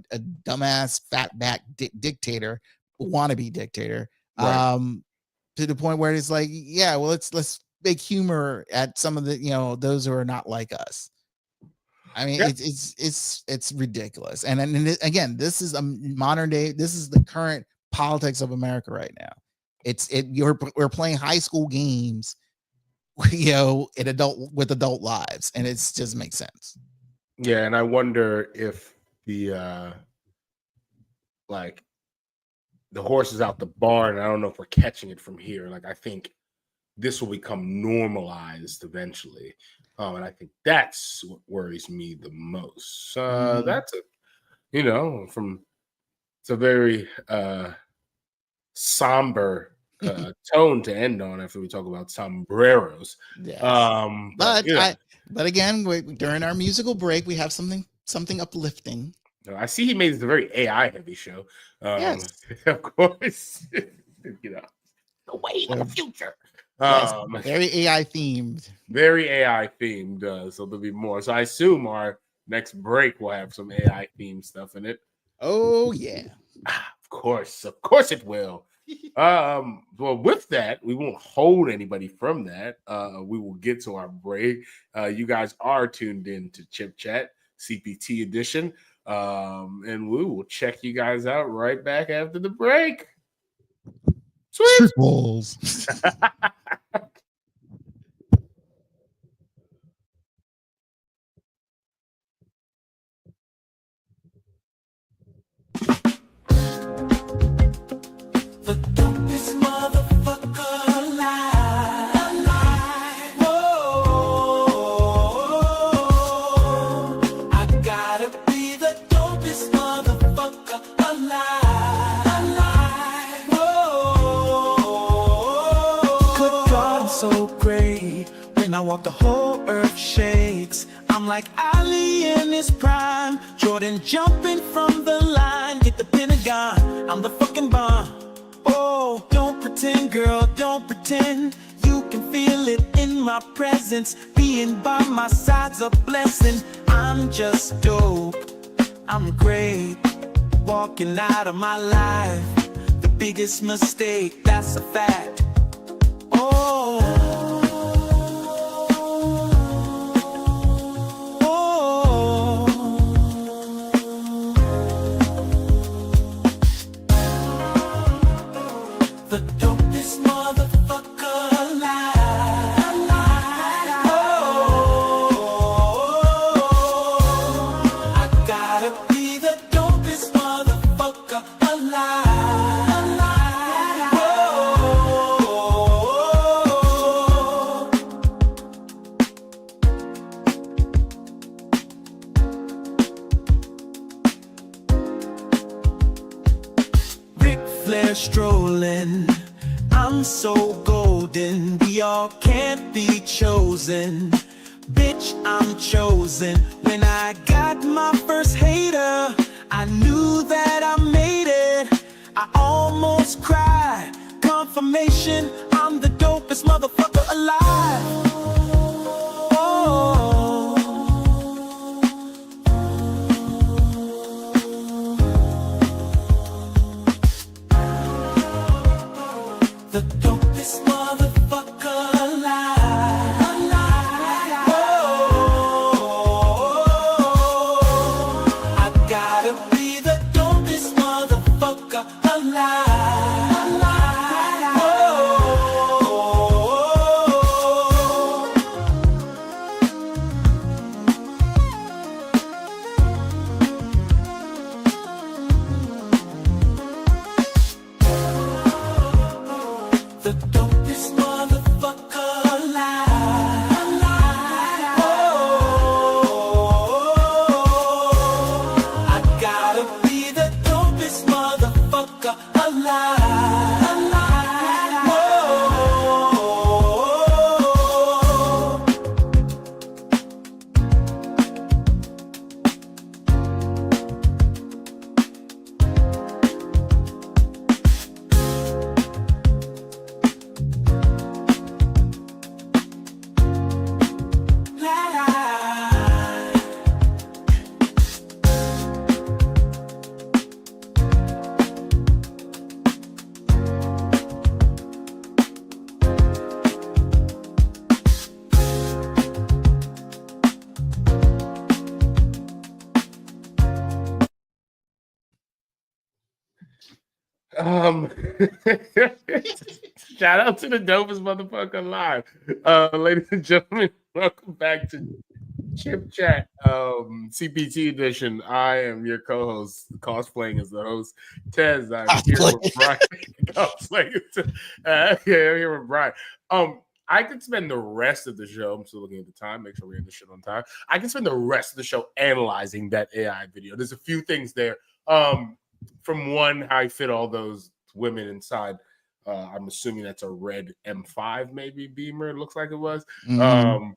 dumbass fatback dictator, wannabe dictator, right. To the point where it's like, yeah, well, let's make humor at some of the, those who are not like us. I mean, it's ridiculous. And again, this is a modern day. This is the current politics of America right now. We're playing high school games, with adult lives, and it just makes sense. Yeah, and I wonder if the the horse is out the barn. I don't know if we're catching it from here. Like, I think this will become normalized eventually. And I think that's what worries me the most. That's it's a very somber tone to end on after we talk about sombreros. Yes. But again, during our musical break, we have something uplifting. I see he made this a very AI heavy show. Yes. Of course. The way of the future. Yes, very AI themed. Very AI themed. So there'll be more. So I assume our next break will have some AI themed stuff in it. Oh yeah. Of course it will. Well, with that, we won't hold anybody from that. We will get to our break. You guys are tuned in to Chip Chat CPT edition. And we will check you guys out right back after the break. Sweet balls. The dopest motherfucker alive. Whoa, I gotta be the dopest motherfucker alive. Whoa, good God, I'm so great. When I walk, the whole earth shakes. I'm like Ali in his prime, Jordan jumping from the line. Get the Pentagon, I'm the fucking bomb. Oh, don't pretend, girl, don't pretend. You can feel it in my presence. Being by my side's a blessing. I'm just dope, I'm great. Walking out of my life, the biggest mistake, that's a fact. Oh, the dopest motherfucker alive. Oh, I gotta be the dopest motherfucker alive. Ric Flair strolling, I'm so golden. We all can't be chosen. Bitch, I'm chosen. When I got my first hater, I knew that I made it. I almost cried. Confirmation, I'm the dopest motherfucker alive. The dopest motherfucker alive. I gotta be the dopest motherfucker alive. The dopest motherfucker alive. I gotta be the dopest motherfucker alive. Shout out to the dopest motherfucker alive. Ladies and gentlemen, welcome back to ChipChat CPT edition. I am your co-host, cosplaying as the host, Tez. I'm here with Brian. Cosplaying. I'm here with Brian. I could spend the rest of the show. I'm still looking at the time, make sure we end the shit on time. I can spend the rest of the show analyzing that AI video. There's a few things there. From one, how I fit all those women inside. I'm assuming that's a red M5, maybe Beamer. It looks like it was. Mm-hmm.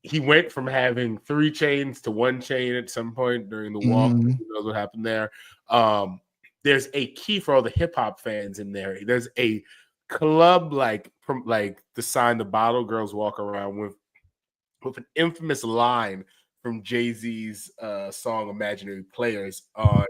He went from having 3 chains to 1 chain at some point during the walk. Mm-hmm. Who knows what happened there? There's a key for all the hip hop fans in there. There's a club like the sign the bottle girls walk around with an infamous line from Jay-Z's song Imaginary Players on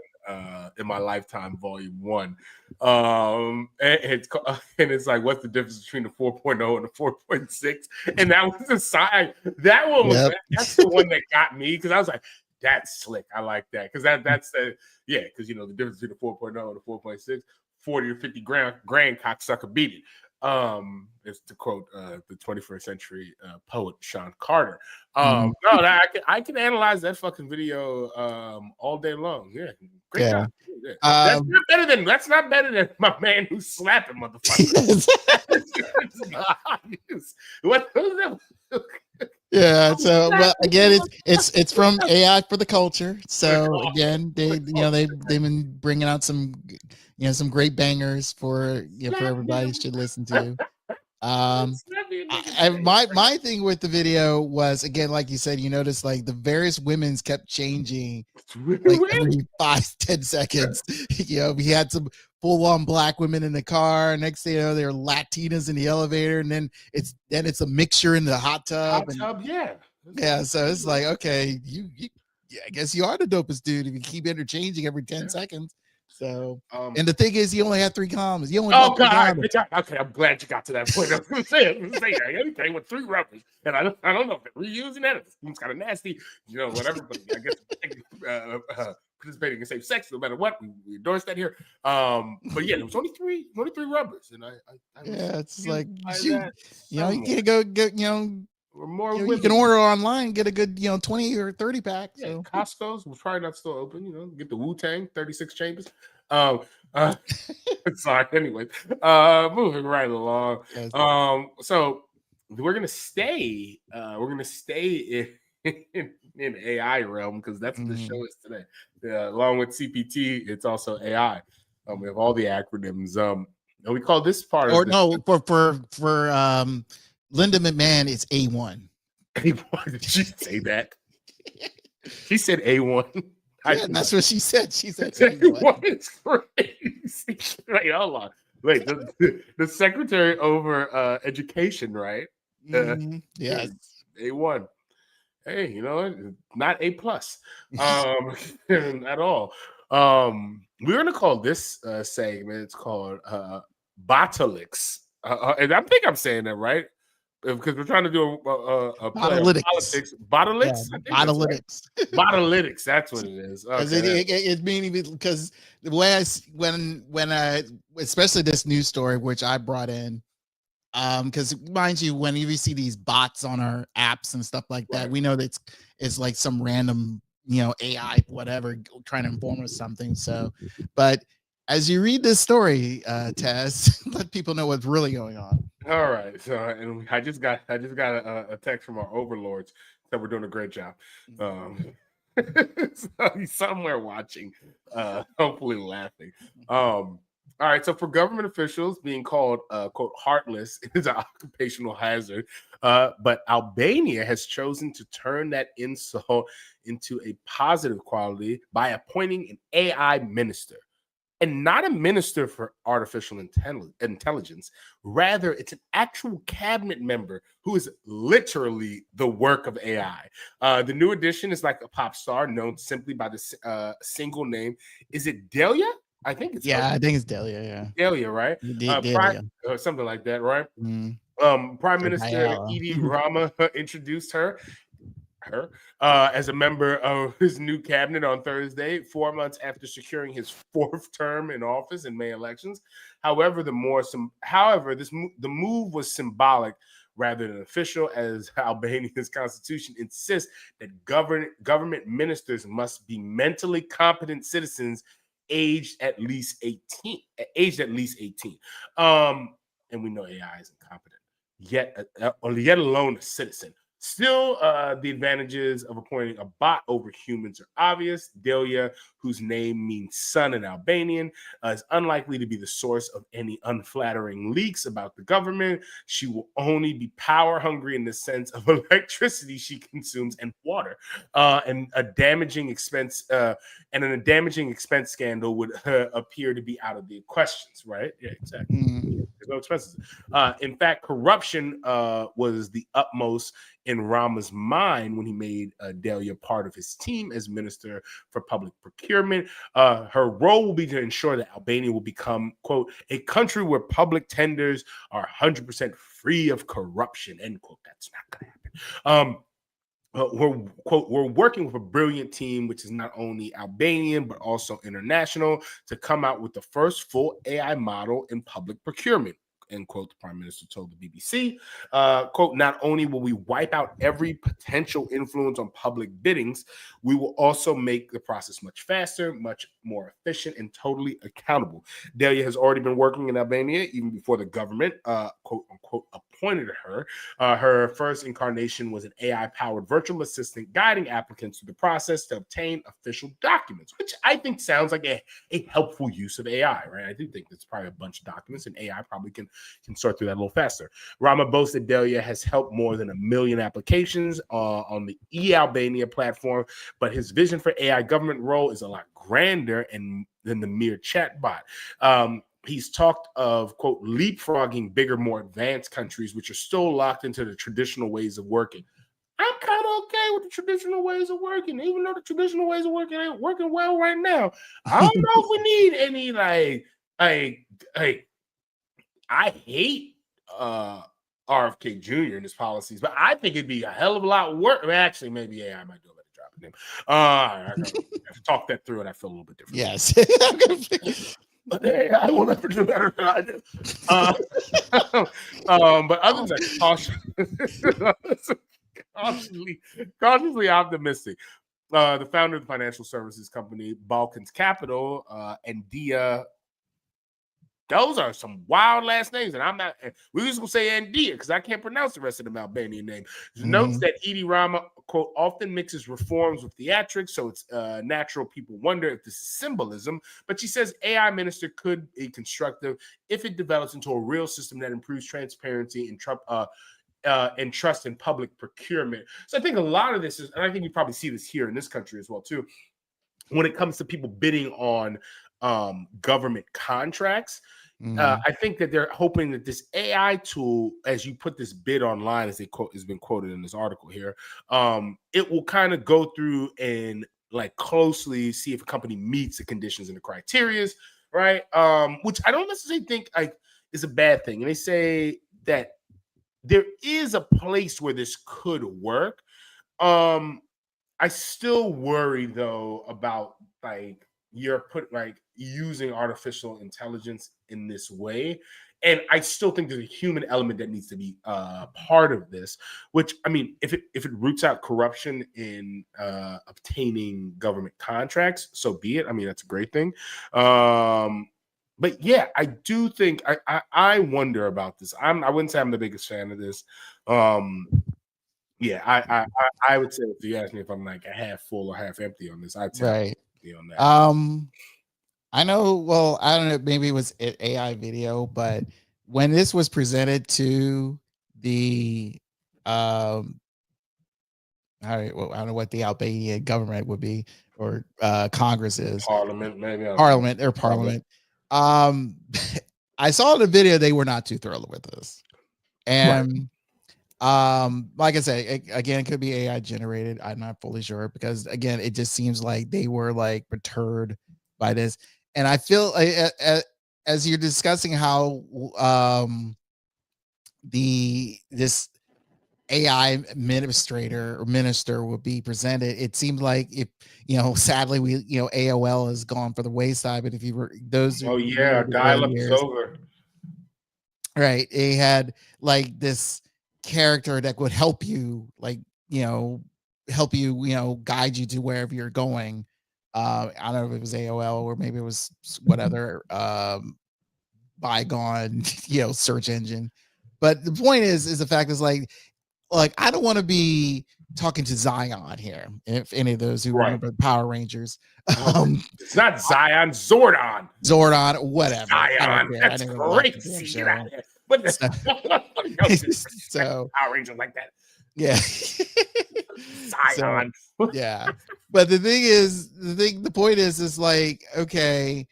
In My Lifetime Volume 1. And it's like, what's the difference between the 4.0 and the 4.6? And that was the sign. That one was that's the one that got me, because I was like, that's slick. I like that. Because that's because the difference between the 4.0 and the 4.6, 40 or 50 grand cocksucker beat it. Is to quote the 21st century poet Sean Carter. No, I can analyze that fucking video all day long. Yeah, great job. Yeah. That's not better than my man who's slapping motherfuckers. What? Yeah. So, well, again, it's from AI for the culture. So again, they've been bringing out some great bangers for everybody should listen to. My thing with the video was, again, like you said, you notice like the various women's kept changing like every 5-10 seconds. We had some full-on black women in the car. Next thing you know, there are Latinas in the elevator, and then it's a mixture in the hot tub. Yeah. So it's like, okay, I guess you are the dopest dude if you keep interchanging every 10 seconds. So, and the thing is, you only had 3 commas. You only okay, I'm glad you got to that point. I was going to say everything with 3 rubbers, and I don't know if they're reusing that. It seems kind of nasty, whatever. But I guess participating in safe sex, no matter what, we endorse that here. But yeah, there was only three rubbers, and I it's like you can't go get more. You can order online, get a good 20 or 30 pack. Yeah, so Costco's was probably not still open. Get the Wu-Tang 36 chambers. Sorry. Anyway, moving right along. Yes. So we're gonna stay. In AI realm, because that's what the show is today. Along with CPT, it's also AI. We have all the acronyms. And we call this part. For Linda McMahon, it's A1. A1? Did she say that? She said A1. Yeah, that's what she said. She said A1 is crazy. Wait, hold on. Wait, the secretary over education, right? Yes. A1. Hey, not A+. At all. We're going to call this segment, it's called Botalix. And I think I'm saying that right, because we're trying to do a play on politics. Botalix? Yeah, Botalix. Botalix, that's what it is. Okay. It meaning because the way when I especially this news story which I brought in, because mind you, when you see these bots on our apps and stuff like that, we know that it's like some random AI whatever trying to inform us something. So, but as you read this story, Taz, let people know what's really going on. All right. So, and I just got a text from our overlords that we're doing a great job. So he's somewhere watching, hopefully laughing. All right. So for government officials, being called quote heartless is an occupational hazard, but Albania has chosen to turn that insult into a positive quality by appointing an AI minister. And not a minister for artificial intelligence. Rather, it's an actual cabinet member who is literally the work of AI. The new addition is like a pop star known simply by the single name. Is it Delia? I think it's I think it's Delia. Yeah, Delia, right? Delia. Something like that, right? Prime Minister Edi Rama introduced her. her, as a member of his new cabinet on Thursday, 4 months after securing his 4th term in office in May elections. However, the move was symbolic rather than official, as Albania's constitution insists that government ministers must be mentally competent citizens aged at least 18. And we know AI is incompetent, yet alone a citizen. Still, the advantages of appointing a bot over humans are obvious. Delia, whose name means son in Albanian, is unlikely to be the source of any unflattering leaks about the government. She will only be power hungry in the sense of electricity she consumes and water. And a damaging expense scandal would appear to be out of the questions, right? Yeah, exactly. There's no expenses. In fact, corruption was the utmost in Rama's mind when he made Delia part of his team as Minister for Public Procurement. Her role will be to ensure that Albania will become, quote, a country where public tenders are 100% free of corruption, end quote. That's not going to happen. We're working with a brilliant team, which is not only Albanian, but also international, to come out with the first full AI model in public procurement. End quote, the Prime Minister told the BBC. Quote, not only will we wipe out every potential influence on public biddings, we will also make the process much faster, much more efficient, and totally accountable. Delia has already been working in Albania even before the government, quote unquote, appointed her. Her first incarnation was an AI-powered virtual assistant guiding applicants through the process to obtain official documents, which I think sounds like a helpful use of AI, right? I do think that's probably a bunch of documents, and AI probably can sort through that a little faster. Rama boasts that Delia has helped more than 1 million applications on the eAlbania platform, but his vision for AI government role is a lot grander than the mere chatbot. He's talked of, quote, leapfrogging bigger, more advanced countries, which are still locked into the traditional ways of working. I'm kind of okay with the traditional ways of working, even though the traditional ways of working ain't working well right now. I don't know if we need any I hate RFK Jr. and his policies, but I think it'd be a hell of a lot worse. Actually, maybe AI might do a better job of him. I have talked that through, and I feel a little bit different. Yes. But AI will never do better than I do. But other than that, cautiously optimistic. The founder of the financial services company Balkans Capital and Dia. Those are some wild last names, and I'm not. We just gonna say Andia because I can't pronounce the rest of the Albanian name. Notes that Edie Rama, quote, often mixes reforms with theatrics, so it's natural people wonder if this is symbolism. But she says AI minister could be constructive if it develops into a real system that improves transparency and trust in public procurement. So I think a lot of this is, and I think you probably see this here in this country as well too, when it comes to people bidding on government contracts. I think that they're hoping that this AI tool, as you put this bid online, as has been quoted in this article here, it will kind of go through and like closely see if a company meets the conditions and the criterias, right? Which I don't necessarily think is a bad thing. And they say that there is a place where this could work. I still worry though about using artificial intelligence in this way. And I still think there's a human element that needs to be part of this, which, I mean, if it roots out corruption in obtaining government contracts, so be it. I mean, that's a great thing. But yeah, I do think I wonder about this. I wouldn't say I'm the biggest fan of this. Yeah, I would say if you ask me if I'm like a half full or half empty on this, I'd say on that. I know. Well, I don't know. Maybe it was an AI video, but when this was presented to the, I don't know what the Albanian government would be, or Congress is, Parliament, maybe Parliament. I saw the video; they were not too thrilled with this, and like I said, again, it could be AI generated. I'm not fully sure because again, it just seems like they were like perturbed by this. And I feel as you're discussing how this AI administrator or minister would be presented. It seemed like if sadly we AOL has gone for the wayside. But if you were oh yeah, dial up is over. Right, they had like this character that would help you, like guide you to wherever you're going. I don't know if it was AOL or maybe it was what other bygone search engine. But the point is the fact is like I don't want to be talking to Zion here. If any of those who remember Power Rangers, it's not Zion, Zordon, whatever. Zion, that's crazy. Get out of here. But so Power Rangers like that. Yeah. Zion. So, yeah. But the point is like, okay,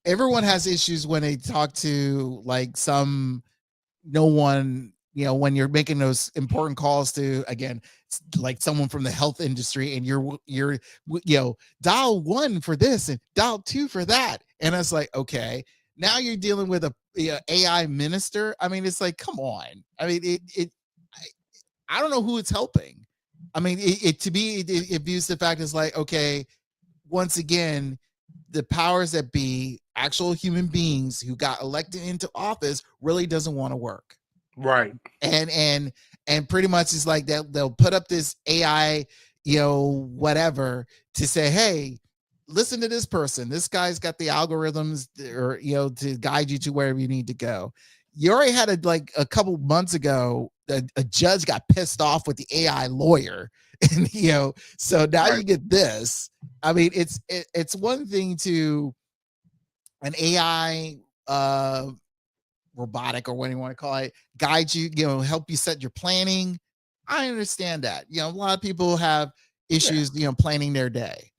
everyone has issues when they talk to like no one, when you're making those important calls to, again, like someone from the health industry, and you're dial 1 for this and dial 2 for that. And it's like, okay, now you're dealing with a AI minister. I mean, it's like, come on. I mean, I don't know who it's helping. I mean, it views the fact is like, okay, once again, the powers that be, actual human beings who got elected into office, really doesn't want to work. Right. And pretty much it's like they'll put up this AI, whatever, to say, hey, listen to this person. This guy's got the algorithms or, to guide you to wherever you need to go. You already had a couple months ago, a judge got pissed off with the AI lawyer. And, so now you get this. I mean, it's one thing to an AI, robotic or what do you want to call it, guide you, help you set your planning. I understand that. A lot of people have issues, planning their day.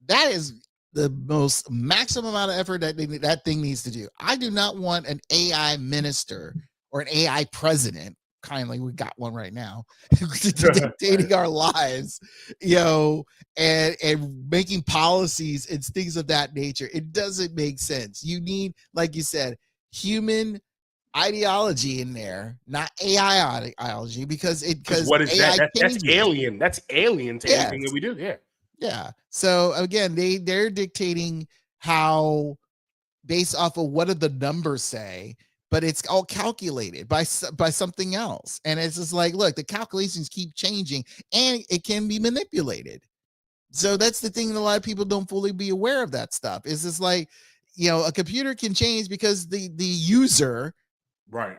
That is the most maximum amount of effort that thing needs to do. I do not want an AI minister or an AI president. Kindly, we got one right now dictating our lives, and making policies and things of that nature. It doesn't make sense. You need, like you said, human ideology in there, not AI ideology, because what is AI that? That's alien. That's alien to anything that we do. Yeah. Yeah. So again, they're dictating how, based off of what did the numbers say, but it's all calculated by something else. And it's just like, look, the calculations keep changing and it can be manipulated. So that's the thing that a lot of people don't fully be aware of that stuff. Is just like, a computer can change because the user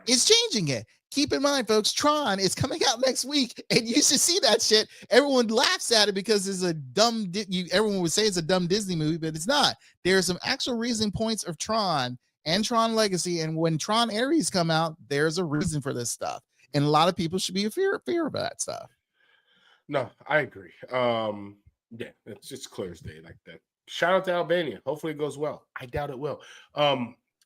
is changing it. Keep in mind, folks, Tron is coming out next week, and you should see that shit. Everyone laughs at it because it's a dumb. Everyone would say it's a dumb Disney movie, but it's not. There are some actual reason points of Tron and Tron Legacy, and when Tron Ares come out, there's a reason for this stuff, and a lot of people should be fear of that stuff. No, I agree. Yeah, it's just clear as day like that. Shout out to Albania. Hopefully it goes well. I doubt it will.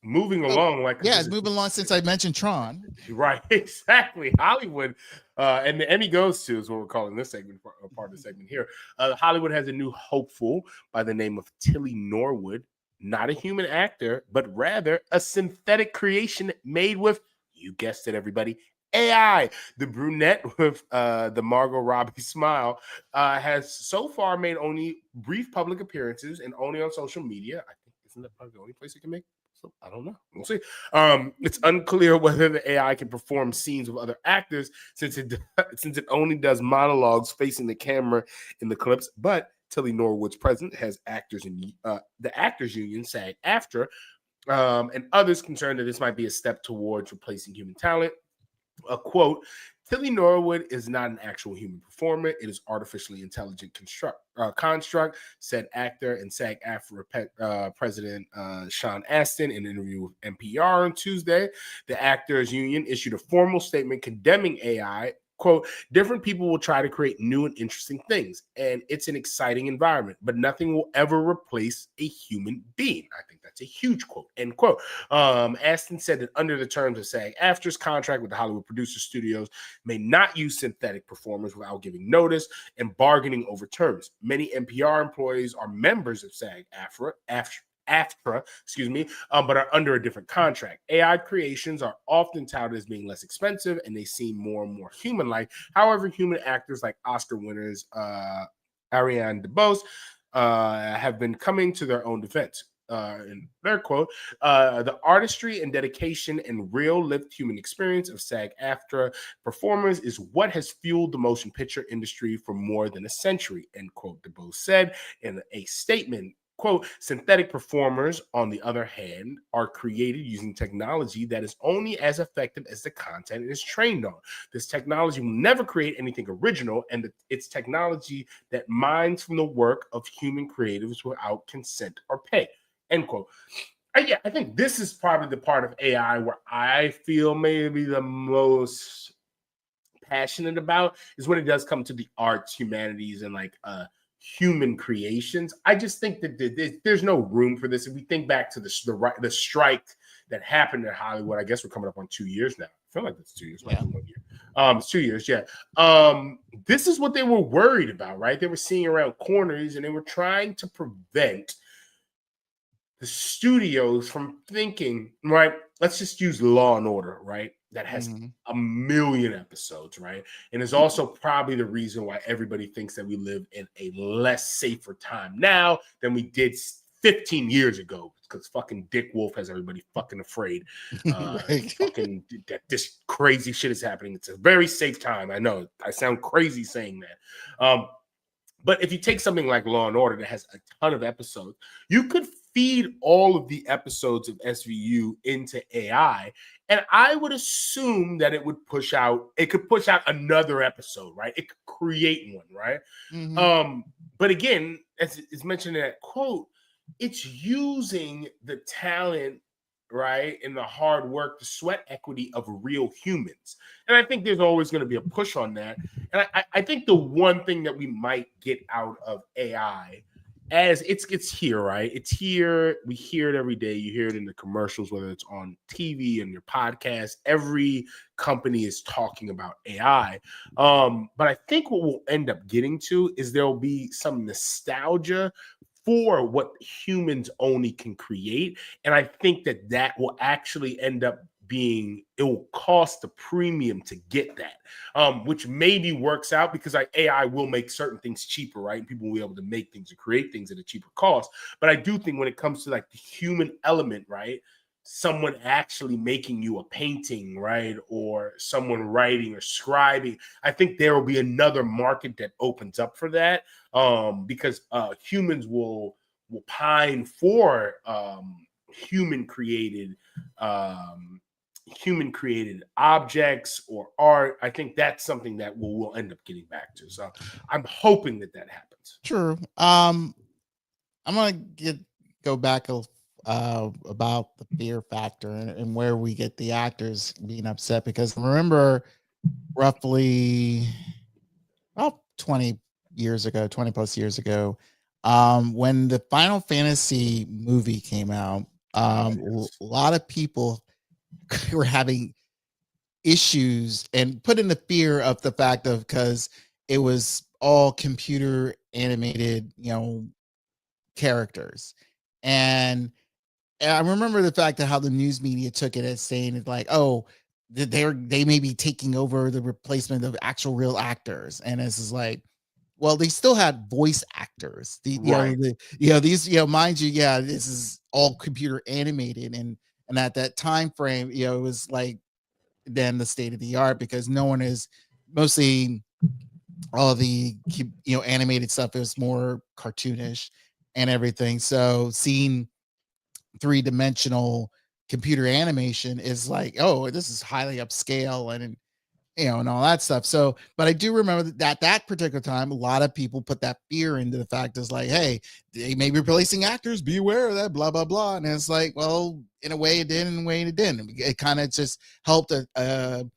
Moving along, it's moving along since I mentioned Tron. Right, exactly. Hollywood, and the Emmy goes to is what we're calling this segment, part of the segment here. Hollywood has a new hopeful by the name of Tilly Norwood, not a human actor, but rather a synthetic creation made with, you guessed it, everybody, AI. The brunette with the Margot Robbie smile has so far made only brief public appearances and only on social media. I think isn't that probably the only place it can make. So I don't know. We'll see. It's unclear whether the AI can perform scenes with other actors since it only does monologues facing the camera in the clips. But Tilly Norwood's president has actors in the Actors Union, SAG-AFTRA, and others concerned that this might be a step towards replacing human talent. A quote, Tilly Norwood is not an actual human performer. It is artificially intelligent construct, said actor and SAG-AFTRA president Sean Astin in an interview with NPR on Tuesday. The Actors Union issued a formal statement condemning AI. Quote, different people will try to create new and interesting things, and it's an exciting environment, but nothing will ever replace a human being. I think that's a huge quote, end quote. Astin said that under the terms of SAG-AFTRA's contract with the Hollywood Producer Studios, may not use synthetic performers without giving notice and bargaining over terms. Many NPR employees are members of SAG-AFTRA, AFTRA, but are under a different contract. AI creations are often touted as being less expensive, and they seem more and more human-like. However, human actors like Oscar winners Ariane DeBose have been coming to their own defense. In their quote, the artistry and dedication and real lived human experience of SAG-AFTRA performers is what has fueled the motion picture industry for more than a century, end quote, DeBose said in a statement. Quote, synthetic performers, on the other hand, are created using technology that is only as effective as the content it is trained on. This technology will never create anything original, and it's technology that mines from the work of human creatives without consent or pay, end quote. Yeah, I think this is probably the part of AI where I feel maybe the most passionate about is when it does come to the arts, humanities, and like human creations. I just think that there's no room for this. If we think back to the strike that happened in Hollywood, I guess we're coming up on 2 years now. I feel like it's 2 years. Yeah. 1 year. It's 2 years. Yeah. This is what they were worried about, right? They were seeing around corners, and they were trying to prevent the studios from thinking, right? Let's just use Law and Order, right? That has a million episodes, right? And is also probably the reason why everybody thinks that we live in a less safer time now than we did 15 years ago, because fucking Dick Wolf has everybody fucking afraid. Fucking that this crazy shit is happening. It's a very safe time. I know I sound crazy saying that. But if you take something like Law and Order that has a ton of episodes, you could feed all of the episodes of SVU into AI, and I would assume that it could push out another episode, right? It could create one, right? But again, as is mentioned in that quote, it's using the talent, right, and the hard work, the sweat equity of real humans. And I think there's always going to be a push on that. And I think the one thing that we might get out of AI, as it's here, right? It's here. We hear it every day. You hear it in the commercials, whether it's on TV and your podcast. Every company is talking about AI. But I think what we'll end up getting to is there'll be some nostalgia for what humans only can create. And I think that will actually end up being, it will cost a premium to get that, which maybe works out because AI will make certain things cheaper, right? And people will be able to make things and create things at a cheaper cost. But I do think when it comes to like the human element, right? Someone actually making you a painting, right? Or someone writing or scribing, I think there will be another market that opens up for that, because humans will pine for human created objects or art. I think that's something that we'll end up getting back to. So I'm hoping that happens. True. I'm gonna go back about the fear factor and where we get the actors being upset, because remember roughly about 20 plus years ago, when the Final Fantasy movie came out, a lot of people were having issues and put in the fear of the fact of, because it was all computer animated, characters. And I remember the fact that how the news media took it as saying it's like, oh, they may be taking over the replacement of actual real actors. And this is like, well, they still had voice actors. Mind you, this is all computer animated, and at that time frame, it was like then the state of the art, because no one is, mostly all of the animated stuff is more cartoonish and everything. So seeing three-dimensional computer animation is like, oh, this is highly upscale and and all that stuff. So, but I do remember that particular time, a lot of people put that fear into the fact is like, hey, they may be replacing actors, be aware of that, blah, blah, blah. And it's like, well, in a way it did, in a way it didn't. It kind of just helped the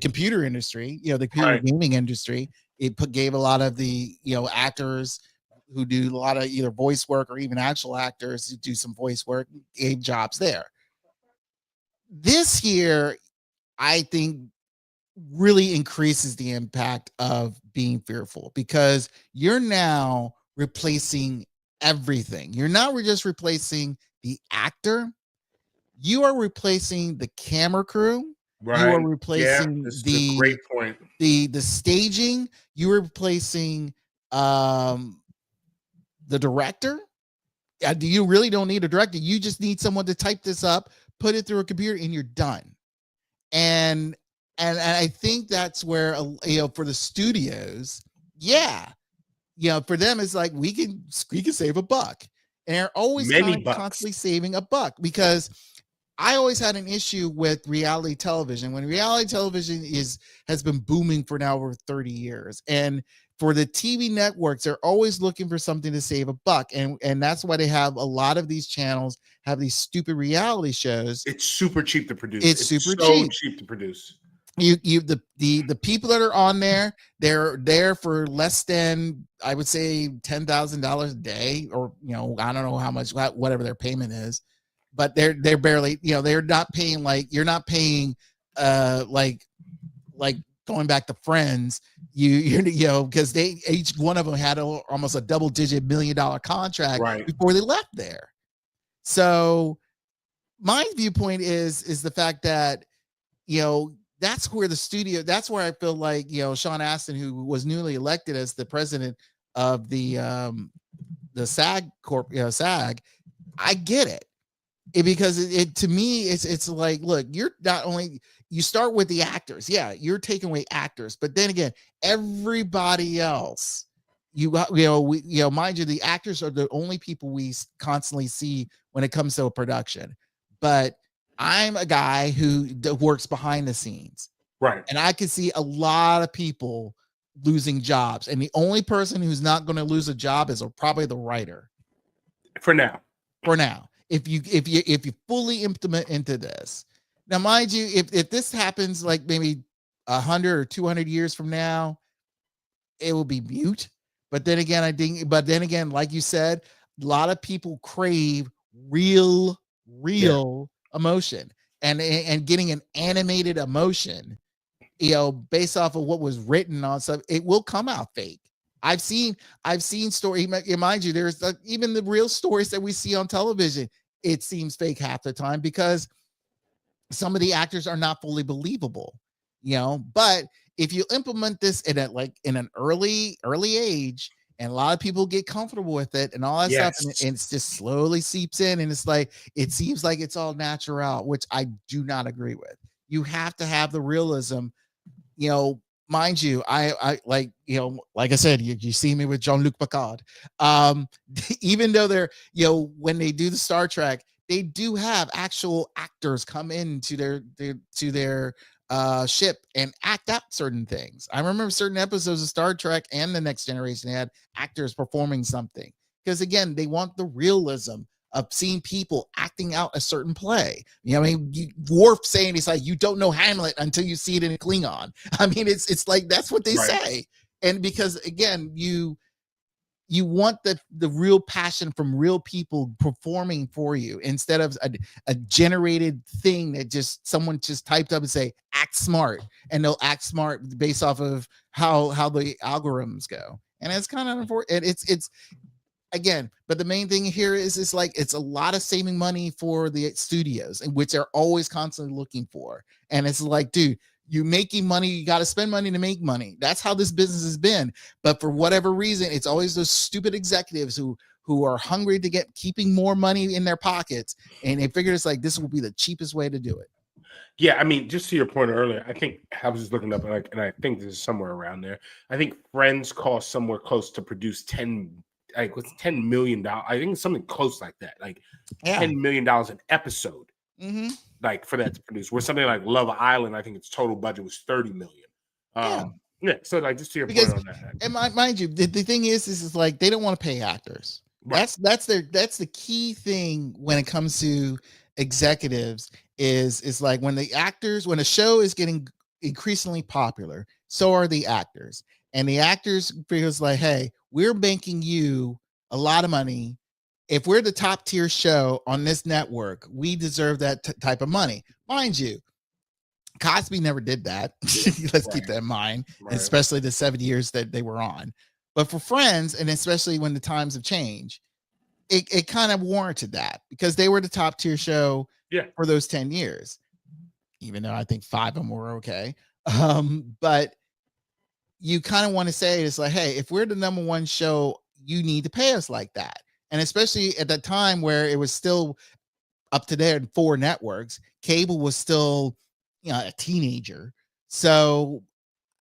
computer industry, the computer gaming industry. It gave a lot of the, actors who do a lot of either voice work or even actual actors who do some voice work, gave jobs there. This year, I think, really increases the impact of being fearful, because you're now replacing everything. You're not just replacing the actor, you are replacing the camera crew. Right. You are replacing this is a great point. The staging. You are replacing the director. You really don't need a director. You just need someone to type this up, put it through a computer, and you're done. And I think that's where, for the studios, for them it's like we can save a buck, and they're always constantly saving a buck, because I always had an issue with reality television. When reality television has been booming for now over 30 years, and for the TV networks, they're always looking for something to save a buck, and that's why they have a lot of these channels have these stupid reality shows. It's super cheap to produce. It's super cheap to produce. The people that are on there, they're there for less than, I would say, $10,000 a day, or I don't know how much, whatever their payment is, but they're barely, they're not paying, like, you're not paying like going back to Friends, because each one of them had almost a double-digit $1 million contract before they left there. So my viewpoint is the fact that that's where that's where I feel like Sean Astin, who was newly elected as the president of the SAG SAG, I get it. Because it to me it's like, look, you're not only, you start with the actors, you're taking away actors, but then again, everybody else, mind you, the actors are the only people we constantly see when it comes to a production. But I'm a guy who works behind the scenes, right? And I can see a lot of people losing jobs, and the only person who's not going to lose a job is probably the writer. For now. If you fully implement into this. Now, mind you, if this happens like maybe 100 or 200 years from now, it will be mute. But then again, like you said, a lot of people crave real emotion, and getting an animated emotion, based off of what was written on stuff, it will come out fake. I've seen story. Mind you, there's even the real stories that we see on television, it seems fake half the time, because some of the actors are not fully believable, but if you implement this in an early age, and a lot of people get comfortable with it and all that stuff, and it's just slowly seeps in, and it's like, it seems like it's all natural, which I do not agree with. You have to have the realism, mind you, I like, like I said, you see me with Jean-Luc Picard. Even though they're, when they do the Star Trek, they do have actual actors come into their ship and act out certain things. I remember certain episodes of Star Trek and The Next Generation, they had actors performing something, because again, they want the realism of seeing people acting out a certain play. Worf saying, he's like, you don't know Hamlet until you see it in Klingon. I mean, it's like, that's what they say. And because again, you want the real passion from real people performing for you, instead of a generated thing that someone just typed up and say, act smart, and they'll act smart based off of how the algorithms go. And it's kind of unfortunate. It's again, but the main thing here is like, it's a lot of saving money for the studios, and which they're always constantly looking for. And it's like, dude, you making money, you got to spend money to make money. That's how this business has been. But for whatever reason, it's always those stupid executives who are hungry to keeping more money in their pockets, and they figure it's like, this will be the cheapest way to do it. Yeah, I mean, just to your point earlier, I think I was just looking up, and I think this is somewhere around there. I think Friends cost somewhere close to produce $10 million. I think it's something close like that, like $10 million an episode. Mm-hmm. Like for that to produce, where something like Love Island, I think its total budget was $30 million. So like, just to your point on that. And mind you, the thing is like, they don't want to pay actors. Right. That's the key thing when it comes to executives, is like, when a show is getting increasingly popular, so are the actors. And the actors feels like, hey, we're banking you a lot of money. If we're the top tier show on this network, we deserve that type of money. Mind you, Cosby never did that. Let's keep that in mind, especially the 7 years that they were on. But for Friends, and especially when the times have changed, it kind of warranted that because they were the top tier show for those 10 years, even though I think 5 of them were okay. But you kind of want to say it's like, hey, if we're the number one show, you need to pay us like that. And especially at that time where it was still up to there in 4 networks, cable was still, a teenager. So,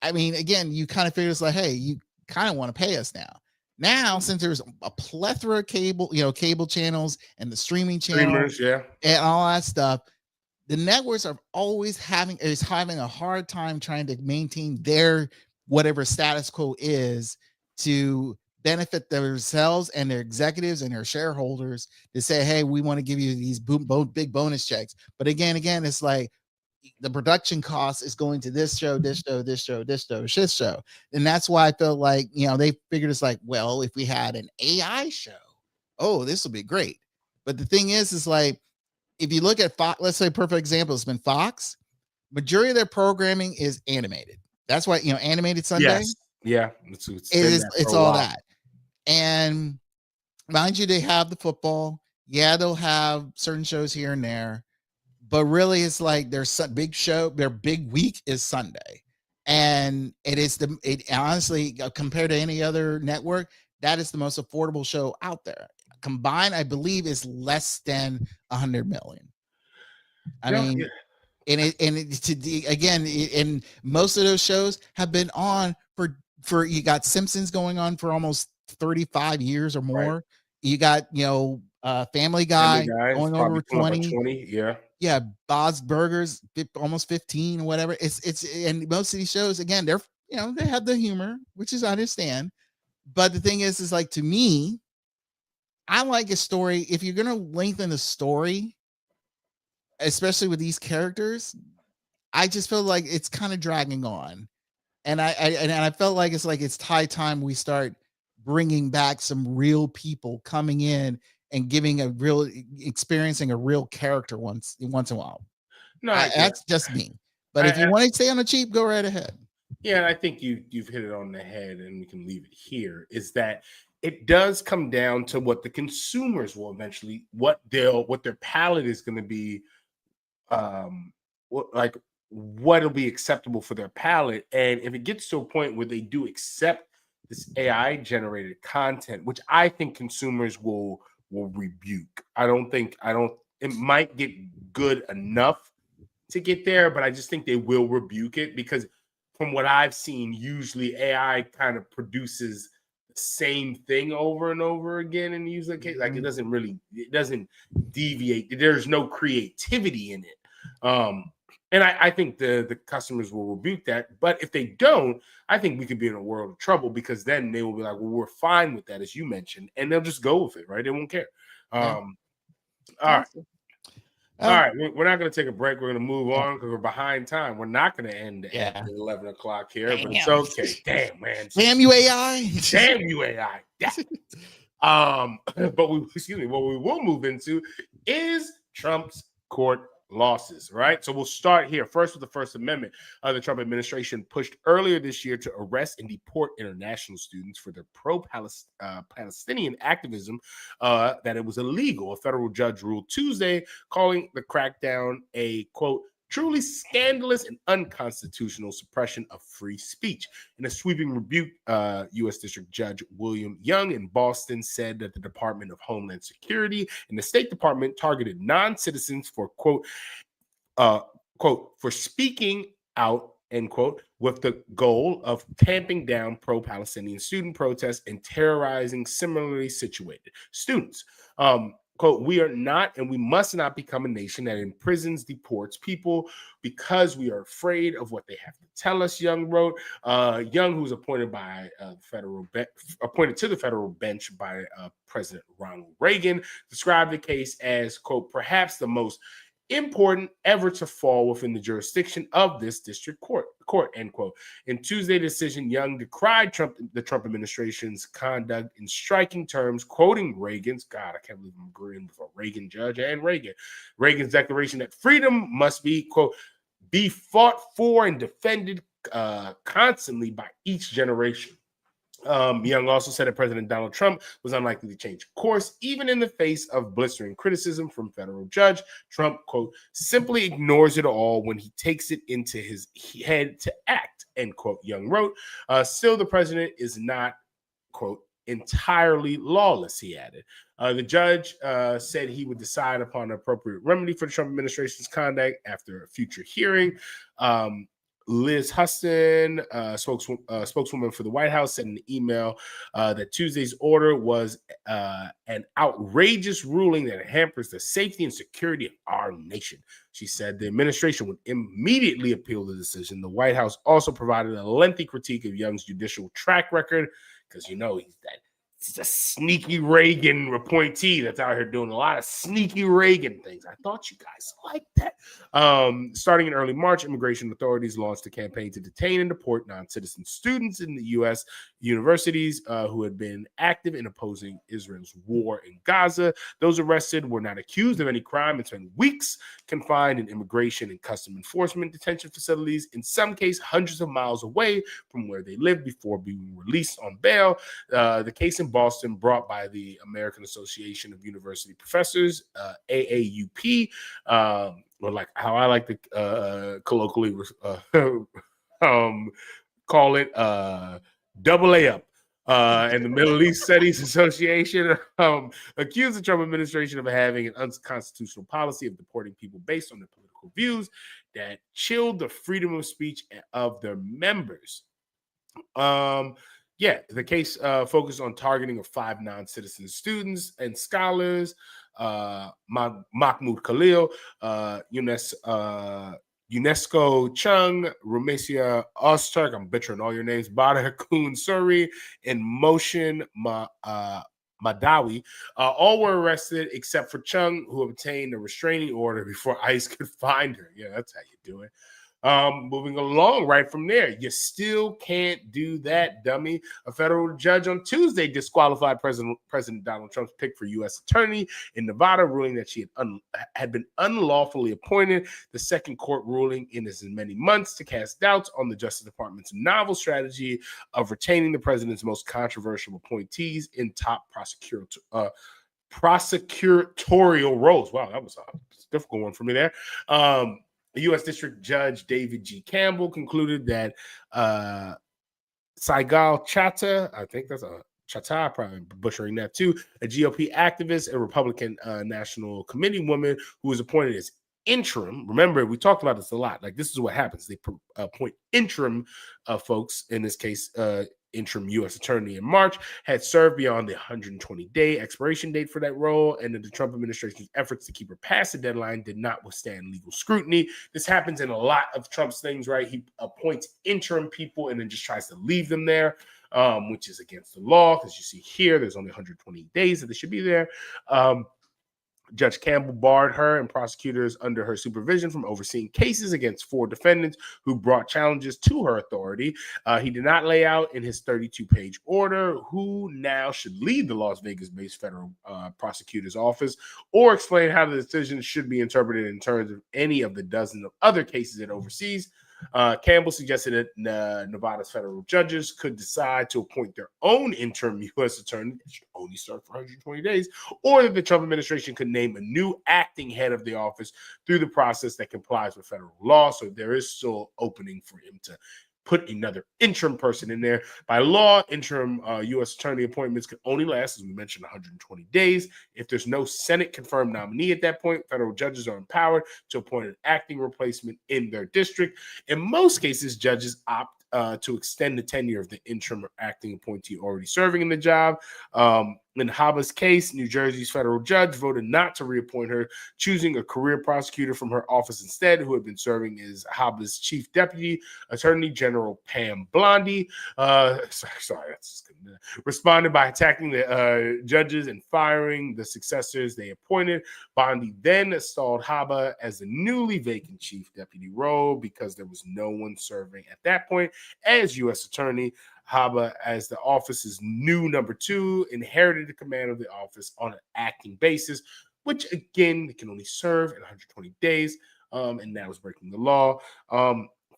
I mean, again, you kind of figure it's like, hey, you kind of want to pay us now. Now, since there's a plethora of cable, cable channels and the streaming channels, and all that stuff, the networks are always having a hard time trying to maintain their whatever status quo is to benefit themselves and their executives and their shareholders to say, hey, we want to give you these big bonus checks. But again, it's like the production cost is going to this show. And that's why I felt like, they figured it's like, well, if we had an AI show, oh, this will be great. But the thing is like, if you look at Fox, let's say a perfect example has been Fox, majority of their programming is animated. That's why, Animated Sunday. Yes. Yeah. It's all that. And mind you, they have the football. Yeah, they'll have certain shows here and there. But really, it's like their big show, their big week is Sunday. And it honestly, compared to any other network, that is the most affordable show out there. Combined, I believe, is less than 100 million. And most of those shows have been on for you got Simpsons going on for almost 35 years or more. Right. You got Family Guy going over 20. Yeah, Bob's Burgers almost 15 or whatever. It's and most of these shows, again, they're they have the humor, which is I understand. But the thing is like, to me, I like a story. If you're gonna lengthen the story, especially with these characters, I just feel like it's kind of dragging on, and I felt like it's high time we start bringing back some real people coming in and experiencing a real character once in a while. No, that's just me. But if you want to stay on the cheap, go right ahead. Yeah, I think you've hit it on the head, and we can leave it here. Is that it does come down to what the consumers will eventually, what their palate is going to be, what'll be acceptable for their palate. And if it gets to a point where they do accept this AI generated content, which I think consumers will rebuke. It might get good enough to get there, but I just think they will rebuke it because from what I've seen, usually AI kind of produces the same thing over and over again in user case. Like it doesn't deviate. There's no creativity in it. And I think the customers will rebuke that. But if they don't, I think we could be in a world of trouble because then they will be like, well, we're fine with that, as you mentioned, and they'll just go with it, right? They won't care. All right. All right. We're not going to take a break. We're going to move on because we're behind time. We're not going to end at 11 o'clock here, but it's okay. Damn, man. Damn you, AI. Damn you, AI. But what we will move into is Trump's court losses, right? So we'll start here first with the First Amendment. The Trump administration pushed earlier this year to arrest and deport international students for their pro-Palestinian activism, that it was illegal. A federal judge ruled Tuesday, calling the crackdown a, quote, truly scandalous and unconstitutional suppression of free speech. In a sweeping rebuke, U.S. District Judge William Young in Boston said that the Department of Homeland Security and the State Department targeted non-citizens for, quote, for speaking out, end quote, with the goal of tamping down pro-Palestinian student protests and terrorizing similarly situated students. Quote, we are not and we must not become a nation that imprisons, deports people because we are afraid of what they have to tell us, Young wrote. Young, who was appointed to the federal bench by President Ronald Reagan, described the case as, quote, perhaps the most important ever to fall within the jurisdiction of this district court, end quote. In Tuesday's decision, Young decried the Trump administration's conduct in striking terms, quoting Reagan's, God, I can't believe I'm agreeing with a Reagan judge and Reagan's declaration that freedom must be, quote, be fought for and defended constantly by each generation. Young also said that President Donald Trump was unlikely to change course, even in the face of blistering criticism from federal judge. Trump, quote, simply ignores it all when he takes it into his head to act, end quote, Young wrote. Still, the president is not, quote, entirely lawless, he added. The judge said he would decide upon an appropriate remedy for the Trump administration's conduct after a future hearing. Liz Huston, spokeswoman for the White House, said in an email that Tuesday's order was an outrageous ruling that hampers the safety and security of our nation. She said the administration would immediately appeal the decision. The White House also provided a lengthy critique of Young's judicial track record, because you know he's a sneaky Reagan appointee that's out here doing a lot of sneaky Reagan things. I thought you guys liked that. Starting in early March, immigration authorities launched a campaign to detain and deport non-citizen students in the U.S. universities who had been active in opposing Israel's war in Gaza. Those arrested were not accused of any crime and spent weeks confined in immigration and custom enforcement detention facilities, in some cases hundreds of miles away from where they lived before being released on bail. The case in Boston, brought by the American Association of University Professors, AAUP, or like how I like to colloquially call it, double A up. And the Middle East Studies Association accused the Trump administration of having an unconstitutional policy of deporting people based on their political views that chilled the freedom of speech of their members. The case focused on targeting of 5 non-citizen students and scholars, Mahmoud Khalil, UNESCO Chung, Rumesia Ozturk, I'm butchering all your names, Badr Kun Suri, and Motion Madawi. All were arrested except for Chung, who obtained a restraining order before ICE could find her. Yeah, that's how you do it. Moving along right from there, you still can't do that, dummy. A federal judge on Tuesday disqualified President Donald Trump's pick for U.S. attorney in Nevada, ruling that she had been unlawfully appointed. The second court ruling in as many months to cast doubts on the Justice Department's novel strategy of retaining the president's most controversial appointees in top prosecutorial roles. Wow, that was a difficult one for me there. U.S. District Judge David G. Campbell concluded that Saigal Chattah, I think that's a Chattah, probably butchering that too, a GOP activist and Republican National Committee woman who was appointed as interim. Remember, we talked about this a lot. Like, this is what happens. They appoint interim folks, in this case, interim U.S. attorney in March, had served beyond the 120-day expiration date for that role, and the Trump administration's efforts to keep her past the deadline did not withstand legal scrutiny. This happens in a lot of Trump's things, right? He appoints interim people and then just tries to leave them there, which is against the law, because you see here, there's only 120 days that they should be there. Judge Campbell barred her and prosecutors under her supervision from overseeing cases against 4 defendants who brought challenges to her authority. He did not lay out in his 32-page order who now should lead the Las Vegas-based federal prosecutor's office, or explain how the decision should be interpreted in terms of any of the dozen of other cases it oversees. Campbell suggested that Nevada's federal judges could decide to appoint their own interim U.S. attorney, that should only serve for 120 days, or that the Trump administration could name a new acting head of the office through the process that complies with federal law. So there is still opening for him to put another interim person in there. By law, interim U.S. attorney appointments can only last, as we mentioned, 120 days. If there's no Senate-confirmed nominee at that point, federal judges are empowered to appoint an acting replacement in their district. In most cases, judges opt to extend the tenure of the interim or acting appointee already serving in the job. In Haba's case, New Jersey's federal judge voted not to reappoint her, choosing a career prosecutor from her office instead, who had been serving as Haba's chief deputy, Attorney General Pam Bondi. Responded by attacking the judges and firing the successors they appointed. Bondi then installed Haba as the newly vacant chief deputy role because there was no one serving at that point as U.S. attorney. Haba, as the office's new number 2, inherited the command of the office on an acting basis, which again, they can only serve in 120 days, and that was breaking the law.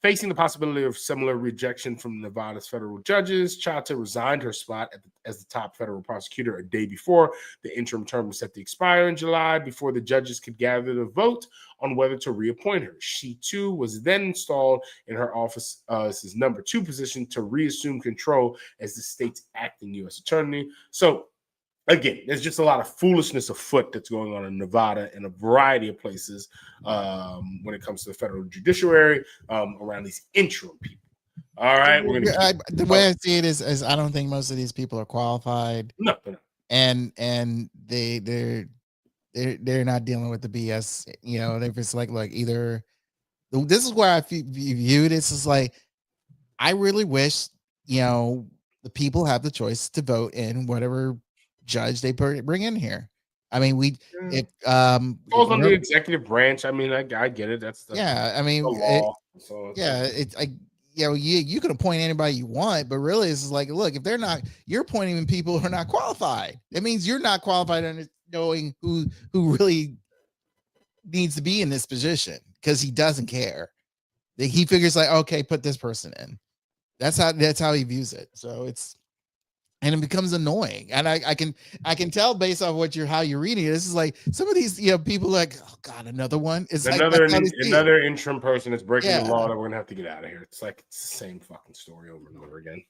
Facing the possibility of similar rejection from Nevada's federal judges, Chata resigned her spot as the top federal prosecutor a day before the interim term was set to expire in July, before the judges could gather the vote on whether to reappoint her. She, too, was then installed in her office as number 2 position to reassume control as the state's acting U.S. attorney. So, again, there's just a lot of foolishness afoot that's going on in Nevada and a variety of places when it comes to the federal judiciary around these interim people. All right, we're gonna the way I see it is I don't think most of these people are qualified. No. And they're not dealing with the BS. You know, if it's like either this is where I view this is like I really wish the people have the choice to vote in whatever judge they bring in here. I mean, falls under the executive branch. I mean, I get it. That's I mean, the law. You can appoint anybody you want, but really, it's like, look, if they're not, you're appointing people who are not qualified. That means you're not qualified on knowing who really needs to be in this position because he doesn't care. He figures like, okay, put this person in. That's how he views it. So and it becomes annoying. And I can tell based off how you're reading it. This is like some of these people like, oh God, another one. It's another interim person that's breaking the law that we're gonna have to get out of here. It's like it's the same fucking story over and over again.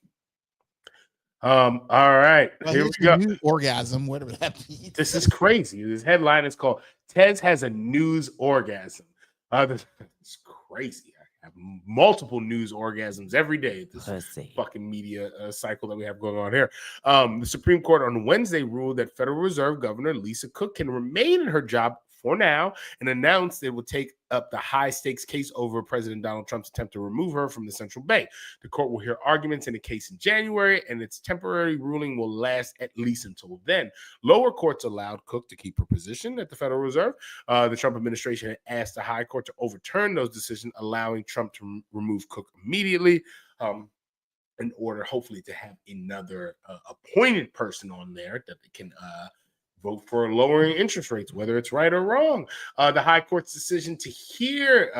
All right, here we go. New orgasm, whatever that means. This is crazy. This headline is called "Tez has a news orgasm." It's crazy. I have multiple news orgasms every day at this fucking media cycle that we have going on here. The Supreme Court on Wednesday ruled that Federal Reserve Governor Lisa Cook can remain in her job for now and announced it will take up the high-stakes case over President Donald Trump's attempt to remove her from the central bank. The court will hear arguments in the case in January, and its temporary ruling will last at least until then. Lower courts allowed Cook to keep her position at the Federal Reserve. The Trump administration had asked the high court to overturn those decisions, allowing Trump to remove Cook immediately in order, hopefully, to have another appointed person on there that they can vote for lowering interest rates, whether it's right or wrong. The high court's decision to hear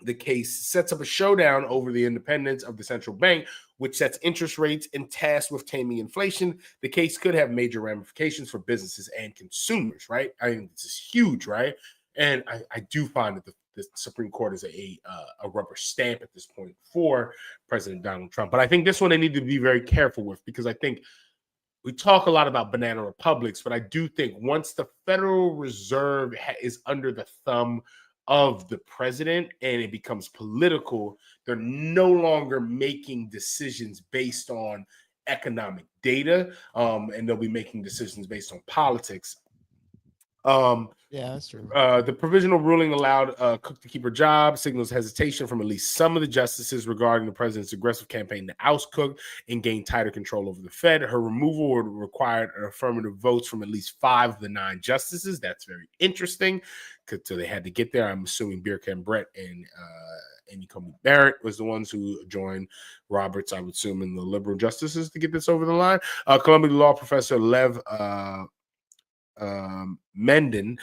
the case sets up a showdown over the independence of the central bank, which sets interest rates and tasked with taming inflation. The case could have major ramifications for businesses and consumers, right? I mean, this is huge, right? And I do find that the Supreme Court is a rubber stamp at this point for President Donald Trump. But I think this one they need to be very careful with, because I think we talk a lot about banana republics, but I do think once the Federal Reserve is under the thumb of the president and it becomes political, they're no longer making decisions based on economic data, and they'll be making decisions based on politics. Yeah, that's true. The provisional ruling allowed Cook to keep her job, signals hesitation from at least some of the justices regarding the president's aggressive campaign to oust Cook and gain tighter control over the Fed. Her removal would require affirmative votes from at least 5 of the 9 justices. That's very interesting, so they had to get there. I'm assuming Birkan Brett and Amy Coney Barrett was the ones who joined Roberts, I would assume, and the liberal justices to get this over the line. Columbia law professor Lev Menden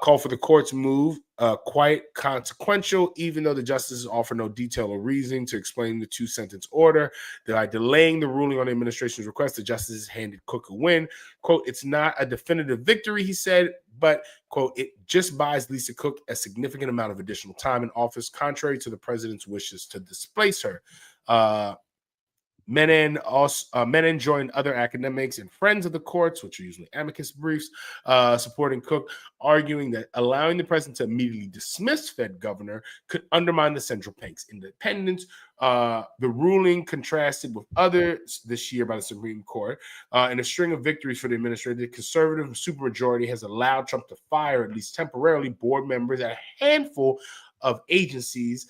called for the court's move quite consequential, even though the justices offer no detail or reasoning to explain the 2-sentence order. By delaying the ruling on the administration's request, the justices handed Cook a win. Quote, "It's not a definitive victory," he said, but, quote, "it just buys Lisa Cook a significant amount of additional time in office, contrary to the president's wishes to displace her." Menon joined other academics and friends of the courts, which are usually amicus briefs, supporting Cook, arguing that allowing the president to immediately dismiss Fed governor could undermine the central bank's independence. The ruling contrasted with others this year by the Supreme Court. In a string of victories for the administration, the conservative supermajority has allowed Trump to fire, at least temporarily, board members at a handful of agencies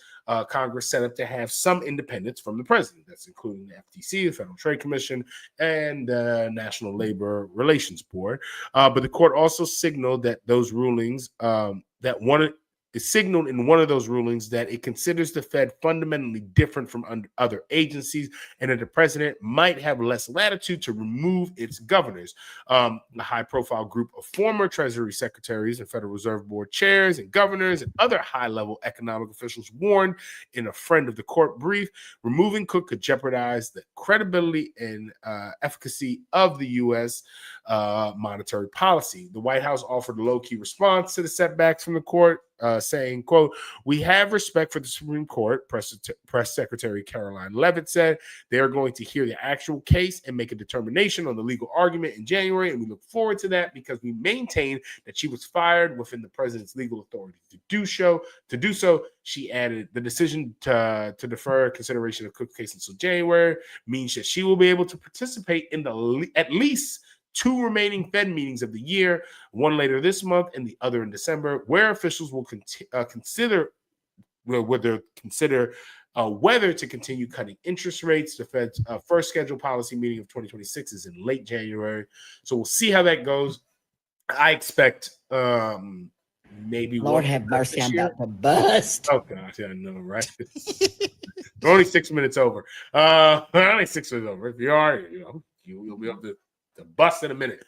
Congress set up to have some independence from the president. That's including the FTC, the Federal Trade Commission, and the National Labor Relations Board. But the court also signaled that those rulings, that one it signaled in one of those rulings that it considers the Fed fundamentally different from other agencies and that the president might have less latitude to remove its governors. A high-profile group of former Treasury secretaries and Federal Reserve Board chairs and governors and other high-level economic officials warned in a friend of the court brief, removing Cook could jeopardize the credibility and efficacy of the U.S. Monetary policy. The White House offered a low-key response to the setbacks from the court, saying, quote, "We have respect for the Supreme Court," Press Secretary Caroline Leavitt said. "They are going to hear the actual case and make a determination on the legal argument in January, and we look forward to that because we maintain that she was fired within the president's legal authority to do so." She added, "The decision to defer consideration of Cook's case until January means that she will be able to participate in at least 2 remaining Fed meetings of the year, one later this month and the other in December, where officials will consider whether to continue cutting interest rates. The Fed's first scheduled policy meeting of 2026 is in late January. So we'll see how that goes. I expect maybe Lord have mercy, I'm about to bust. Oh gosh, yeah, I know, right? We're only 6 minutes over. Only 6 minutes over. If you are, you'll be able to bust in a minute.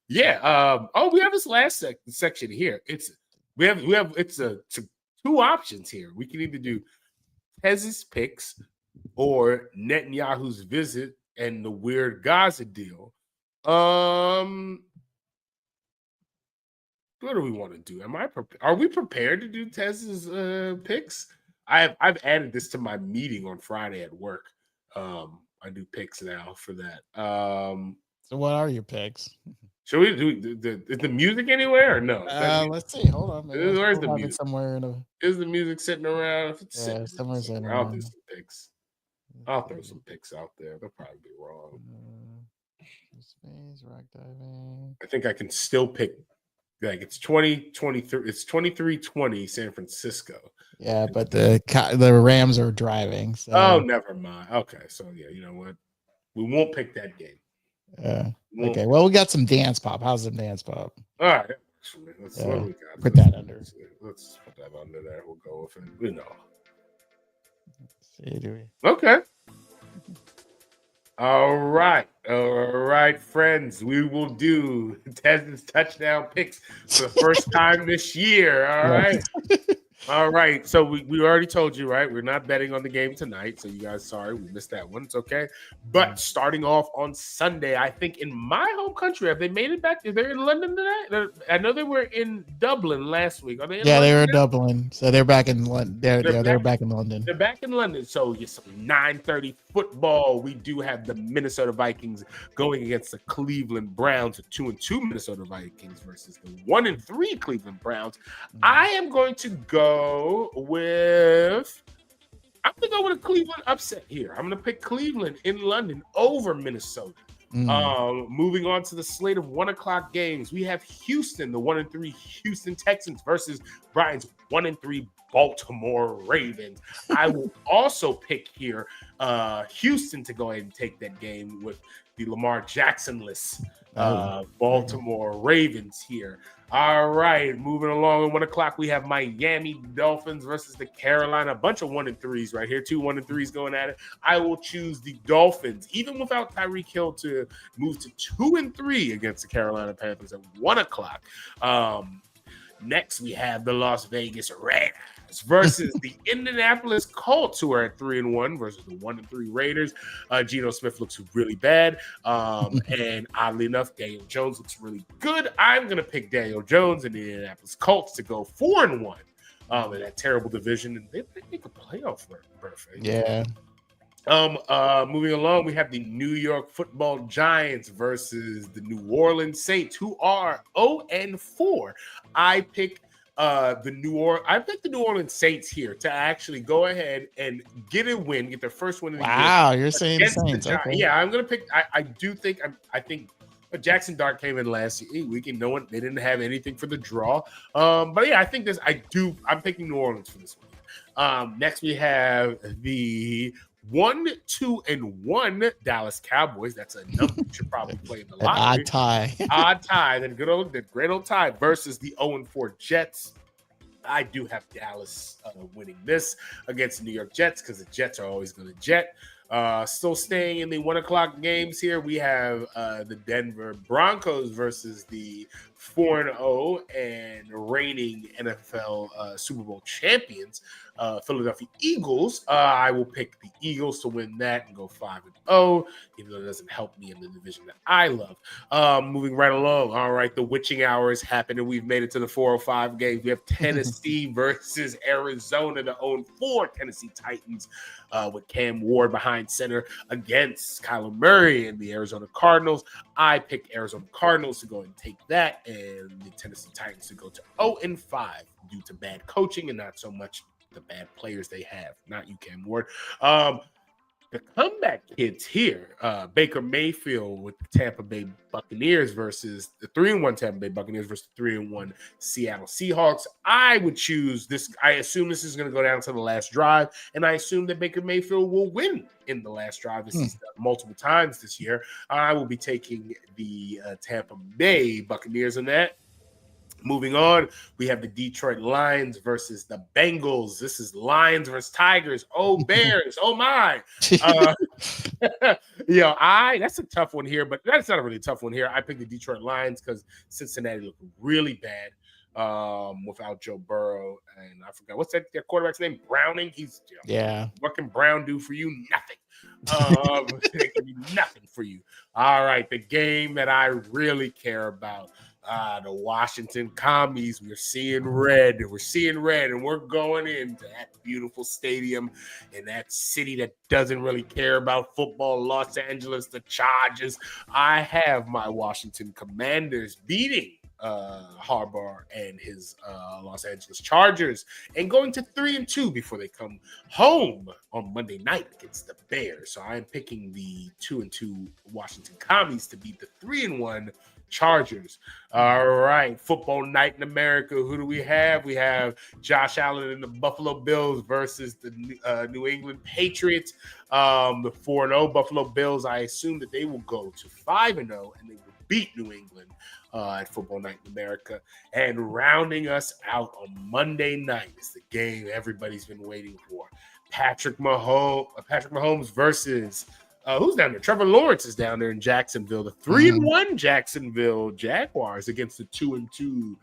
Yeah. We have this last section here. It's 2 options here. We can either do Tez's picks or Netanyahu's visit and the weird Gaza deal. What do we want to do? Are we prepared to do Tez's picks? I've added this to my meeting on Friday at work. I do picks now for that. So what are your picks? Should we do is the music anywhere or no? Let's see. Hold on. Where's the music? Somewhere Is the music sitting around? If it's somewhere sitting I'll around. do some picks. I'll throw some picks out there. They'll probably be wrong. Space, rock diving. I think I can still pick. Like it's 2023. It's 23-20 San Francisco. Yeah, but the Rams are driving. So. Oh, never mind. Okay, so yeah, you know what? We won't pick that game. Okay. Well, we got some dance pop. How's some dance pop? All right. Let's what do we got? Put that under. Let's put that under there. We'll go with it. We know. Let's see, do we? Okay. All right, friends. We will do Tez's touchdown picks for the first time this year. All right. All right. So we already told you, right? We're not betting on the game tonight. So you guys, sorry, we missed that one. It's okay. But starting off on Sunday, I think in my home country, have they made it back? Are they in London tonight? I know they were in Dublin last week. Are they? They were in Dublin. So they're back in London. They're back in London. They're back in London. So yes, 9:30 football. We do have the Minnesota Vikings going against the Cleveland Browns, the 2-2 Minnesota Vikings versus the 1-3 Cleveland Browns. I am going to go with a Cleveland upset here. I'm going to pick Cleveland in London over Minnesota. Moving on to the slate of 1:00 games, we have Houston, the 1-3 Houston Texans versus Brian's 1-3 Baltimore Ravens. I will also pick here Houston to go ahead and take that game with the Lamar Jackson-less Baltimore Ravens here. All right, moving along at 1:00, we have Miami Dolphins versus the Carolina. A bunch of 1-3s right here. 2 1-3s going at it. I will choose the Dolphins, even without Tyreek Hill, to move to 2-3 against the Carolina Panthers at 1:00. Next, we have the Las Vegas Raiders versus the Indianapolis Colts, who are at 3-1 versus the 1-3 Raiders. Geno Smith looks really bad. And oddly enough, Daniel Jones looks really good. I'm going to pick Daniel Jones and the Indianapolis Colts to go 4-1 in that terrible division. And they make a playoff berth. Yeah. Moving along, we have the New York Football Giants versus the New Orleans Saints, who are 0-4. I pick the New Orleans Saints here to actually go ahead and get a win, get their first win of the year. Wow, you're saying the Saints. Okay. Yeah, I'm gonna pick. I think Jackson Dart came in last week, and they didn't have anything for the draw. But yeah, I think I'm picking New Orleans for this one. Next, we have the 1, 2, and 1 Dallas Cowboys. That's a number you should probably play in the An lottery. odd tie. Odd tie. That great old tie versus the 0-4 Jets. I do have Dallas winning this against the New York Jets because the Jets are always going to jet. Still staying in the 1 o'clock games here, we have the Denver Broncos versus the 4-0 and reigning NFL Super Bowl champions, Philadelphia Eagles. I will pick the Eagles to win that and go 5-0, even though it doesn't help me in the division that I love. Moving right along. All right, the witching hour has happened, and we've made it to the 4:05 games. We have Tennessee versus Arizona, the 0-4 Tennessee Titans, with Cam Ward behind center against Kyler Murray and the Arizona Cardinals. I picked Arizona Cardinals to go and take that, and the Tennessee Titans to go to 0-5 due to bad coaching and not so much the bad players they have. Not you, Cam Ward. The comeback kids here, Baker Mayfield with the Tampa Bay Buccaneers versus the 3-1 Tampa Bay Buccaneers versus the 3-1 Seattle Seahawks. I would choose this. I assume this is going to go down to the last drive, and I assume that Baker Mayfield will win in the last drive. This is multiple times this year. I will be taking the Tampa Bay Buccaneers in that. Moving on, we have the Detroit Lions versus the Bengals. This is Lions versus Tigers. Oh, Bears. Oh, my. That's a tough one here, but that's not a really tough one here. I picked the Detroit Lions because Cincinnati looked really bad without Joe Burrow. And I forgot, what's that quarterback's name? Browning. He's what can Brown do for you? Nothing. Nothing for you. All right, the game that I really care about. The Washington Commies. We're seeing red, and we're going into that beautiful stadium in that city that doesn't really care about football, Los Angeles, the Chargers. I have my Washington Commanders beating Harbaugh and his Los Angeles Chargers and going to 3-2 before they come home on Monday night against the Bears. So I am picking the 2-2 Washington Commies to beat the 3-1 Chargers. All right, football night in America. Who do we have? We have Josh Allen and the Buffalo Bills versus the New England Patriots. The 4-0 Buffalo Bills, I assume that they will go to 5-0 and they will beat New England at football night in America. And rounding us out on Monday night is the game everybody's been waiting for. Patrick Mahomes versus who's down there? Trevor Lawrence is down there in Jacksonville. The 3-1 Jacksonville Jaguars against the 2-2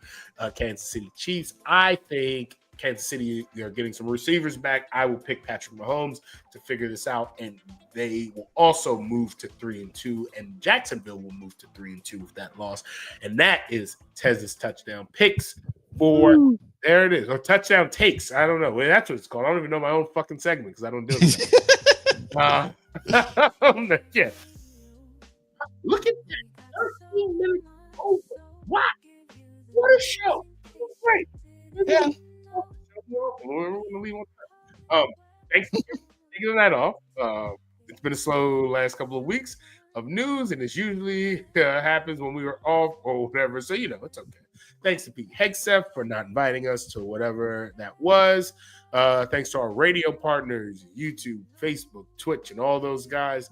Kansas City Chiefs. I think Kansas City, they're getting some receivers back. I will pick Patrick Mahomes to figure this out, and they will also move to 3-2, and Jacksonville will move to 3-2 with that loss. And that is Tez's touchdown picks for. There it is. Or touchdown takes. I don't know. Well, that's what it's called. I don't even know my own fucking segment because I don't do it. Yeah. Look at that. 13 minutes over. Wow. What a show. Great. Yeah. Thanks for taking that off. It's been a slow last couple of weeks of news, and it usually happens when we were off or whatever. So, it's okay. Thanks to Pete Hegseth for not inviting us to whatever that was. Thanks to our radio partners, YouTube, Facebook, Twitch, and all those guys.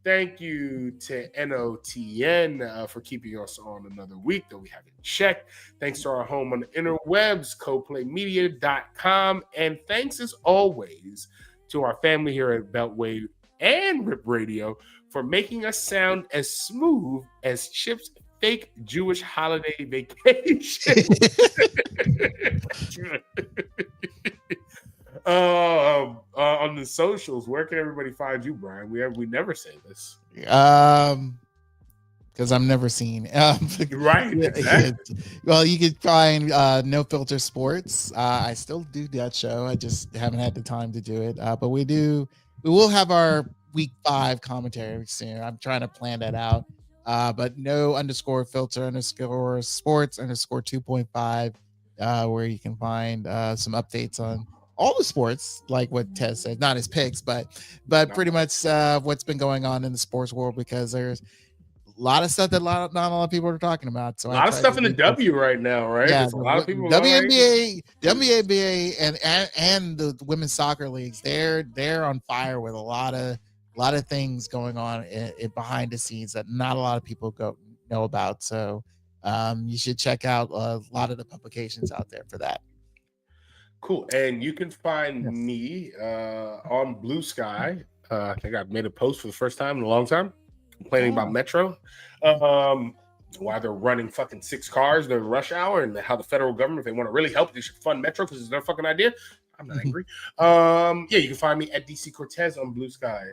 Thank you to NOTN for keeping us on another week that we haven't checked. Thanks to our home on the interwebs, coplaymedia.com. And thanks, as always, to our family here at Beltway and Rip Radio for making us sound as smooth as Chip's fake Jewish holiday vacation. On the socials, where can everybody find you, Brian? We never say this. Because I'm never seen. Right. Exactly. Well, you could find No Filter Sports. I still do that show. I just haven't had the time to do it. But we will have our week 5 commentary soon. I'm trying to plan that out. But no_filter_sports_2.5, where you can find some updates on all the sports, like what Tez said, not his picks, but pretty much what's been going on in the sports world, because there's lot of stuff that not a lot of people are talking about. So a lot of stuff in the W right now, right? Yeah, There's a lot of people. WNBA, and the women's soccer leagues. They're on fire with a lot of things going on behind the scenes that not a lot of people know about. So you should check out a lot of the publications out there for that. Cool. And you can find me on Blue Sky. I think I've made a post for the first time in a long time complaining about Metro. Why they're running fucking 6 cars during rush hour, and how the federal government, if they want to really help, they should fund Metro because it's their fucking idea. I'm not angry. Yeah, you can find me at DC Cortez on Blue Sky,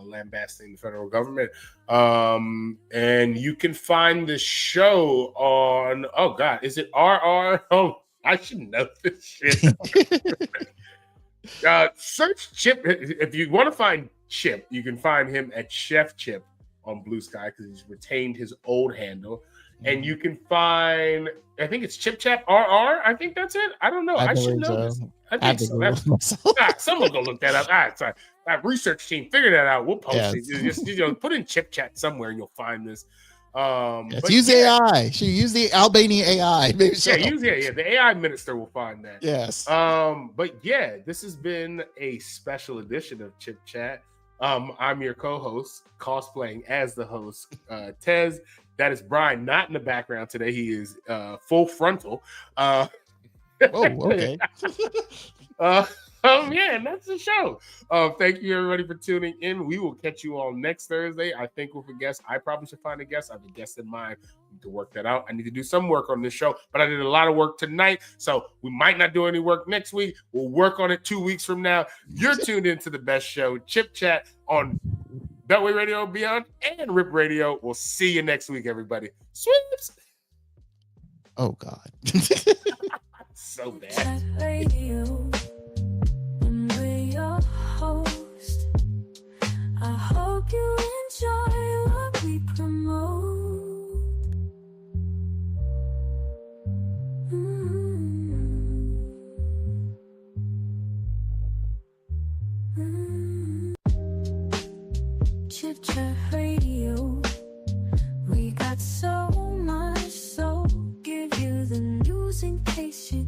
lambasting the federal government. And you can find the show on, oh God, is it RR? Oh, I should know this shit. Search Chip. If you want to find Chip, you can find him at Chef Chip on Blue Sky because he's retained his old handle. And you can find, I think it's ChipChat RR. I think that's it. I don't know. I should know this. I think so. Someone go look that up. All right, sorry. That research team, figure that out. We'll post it. Just put in ChipChat somewhere and you'll find this. Use AI. Should use the Albanian AI. Maybe so. The AI minister will find that. Yes. But yeah, this has been a special edition of Chip Chat. I'm your co-host, cosplaying as the host, Tez. That is Brian, not in the background today. He is full frontal. Oh, okay. Yeah, and that's the show. Thank you everybody for tuning in. We will catch you all next Thursday. I think with a guest. I probably should find a guest. I have a guest in mind. I need to work that out. I need to do some work on this show, but I did a lot of work tonight, so we might not do any work next week. We'll work on it 2 weeks from now. You're tuned into the best show, Chip Chat, on Beltway Radio Beyond and Rip Radio. We'll see you next week, everybody. Sweeps. Oh God. So bad. I hope you enjoy what we promote. Chip Chat Radio. We got so much, so give you the news in case you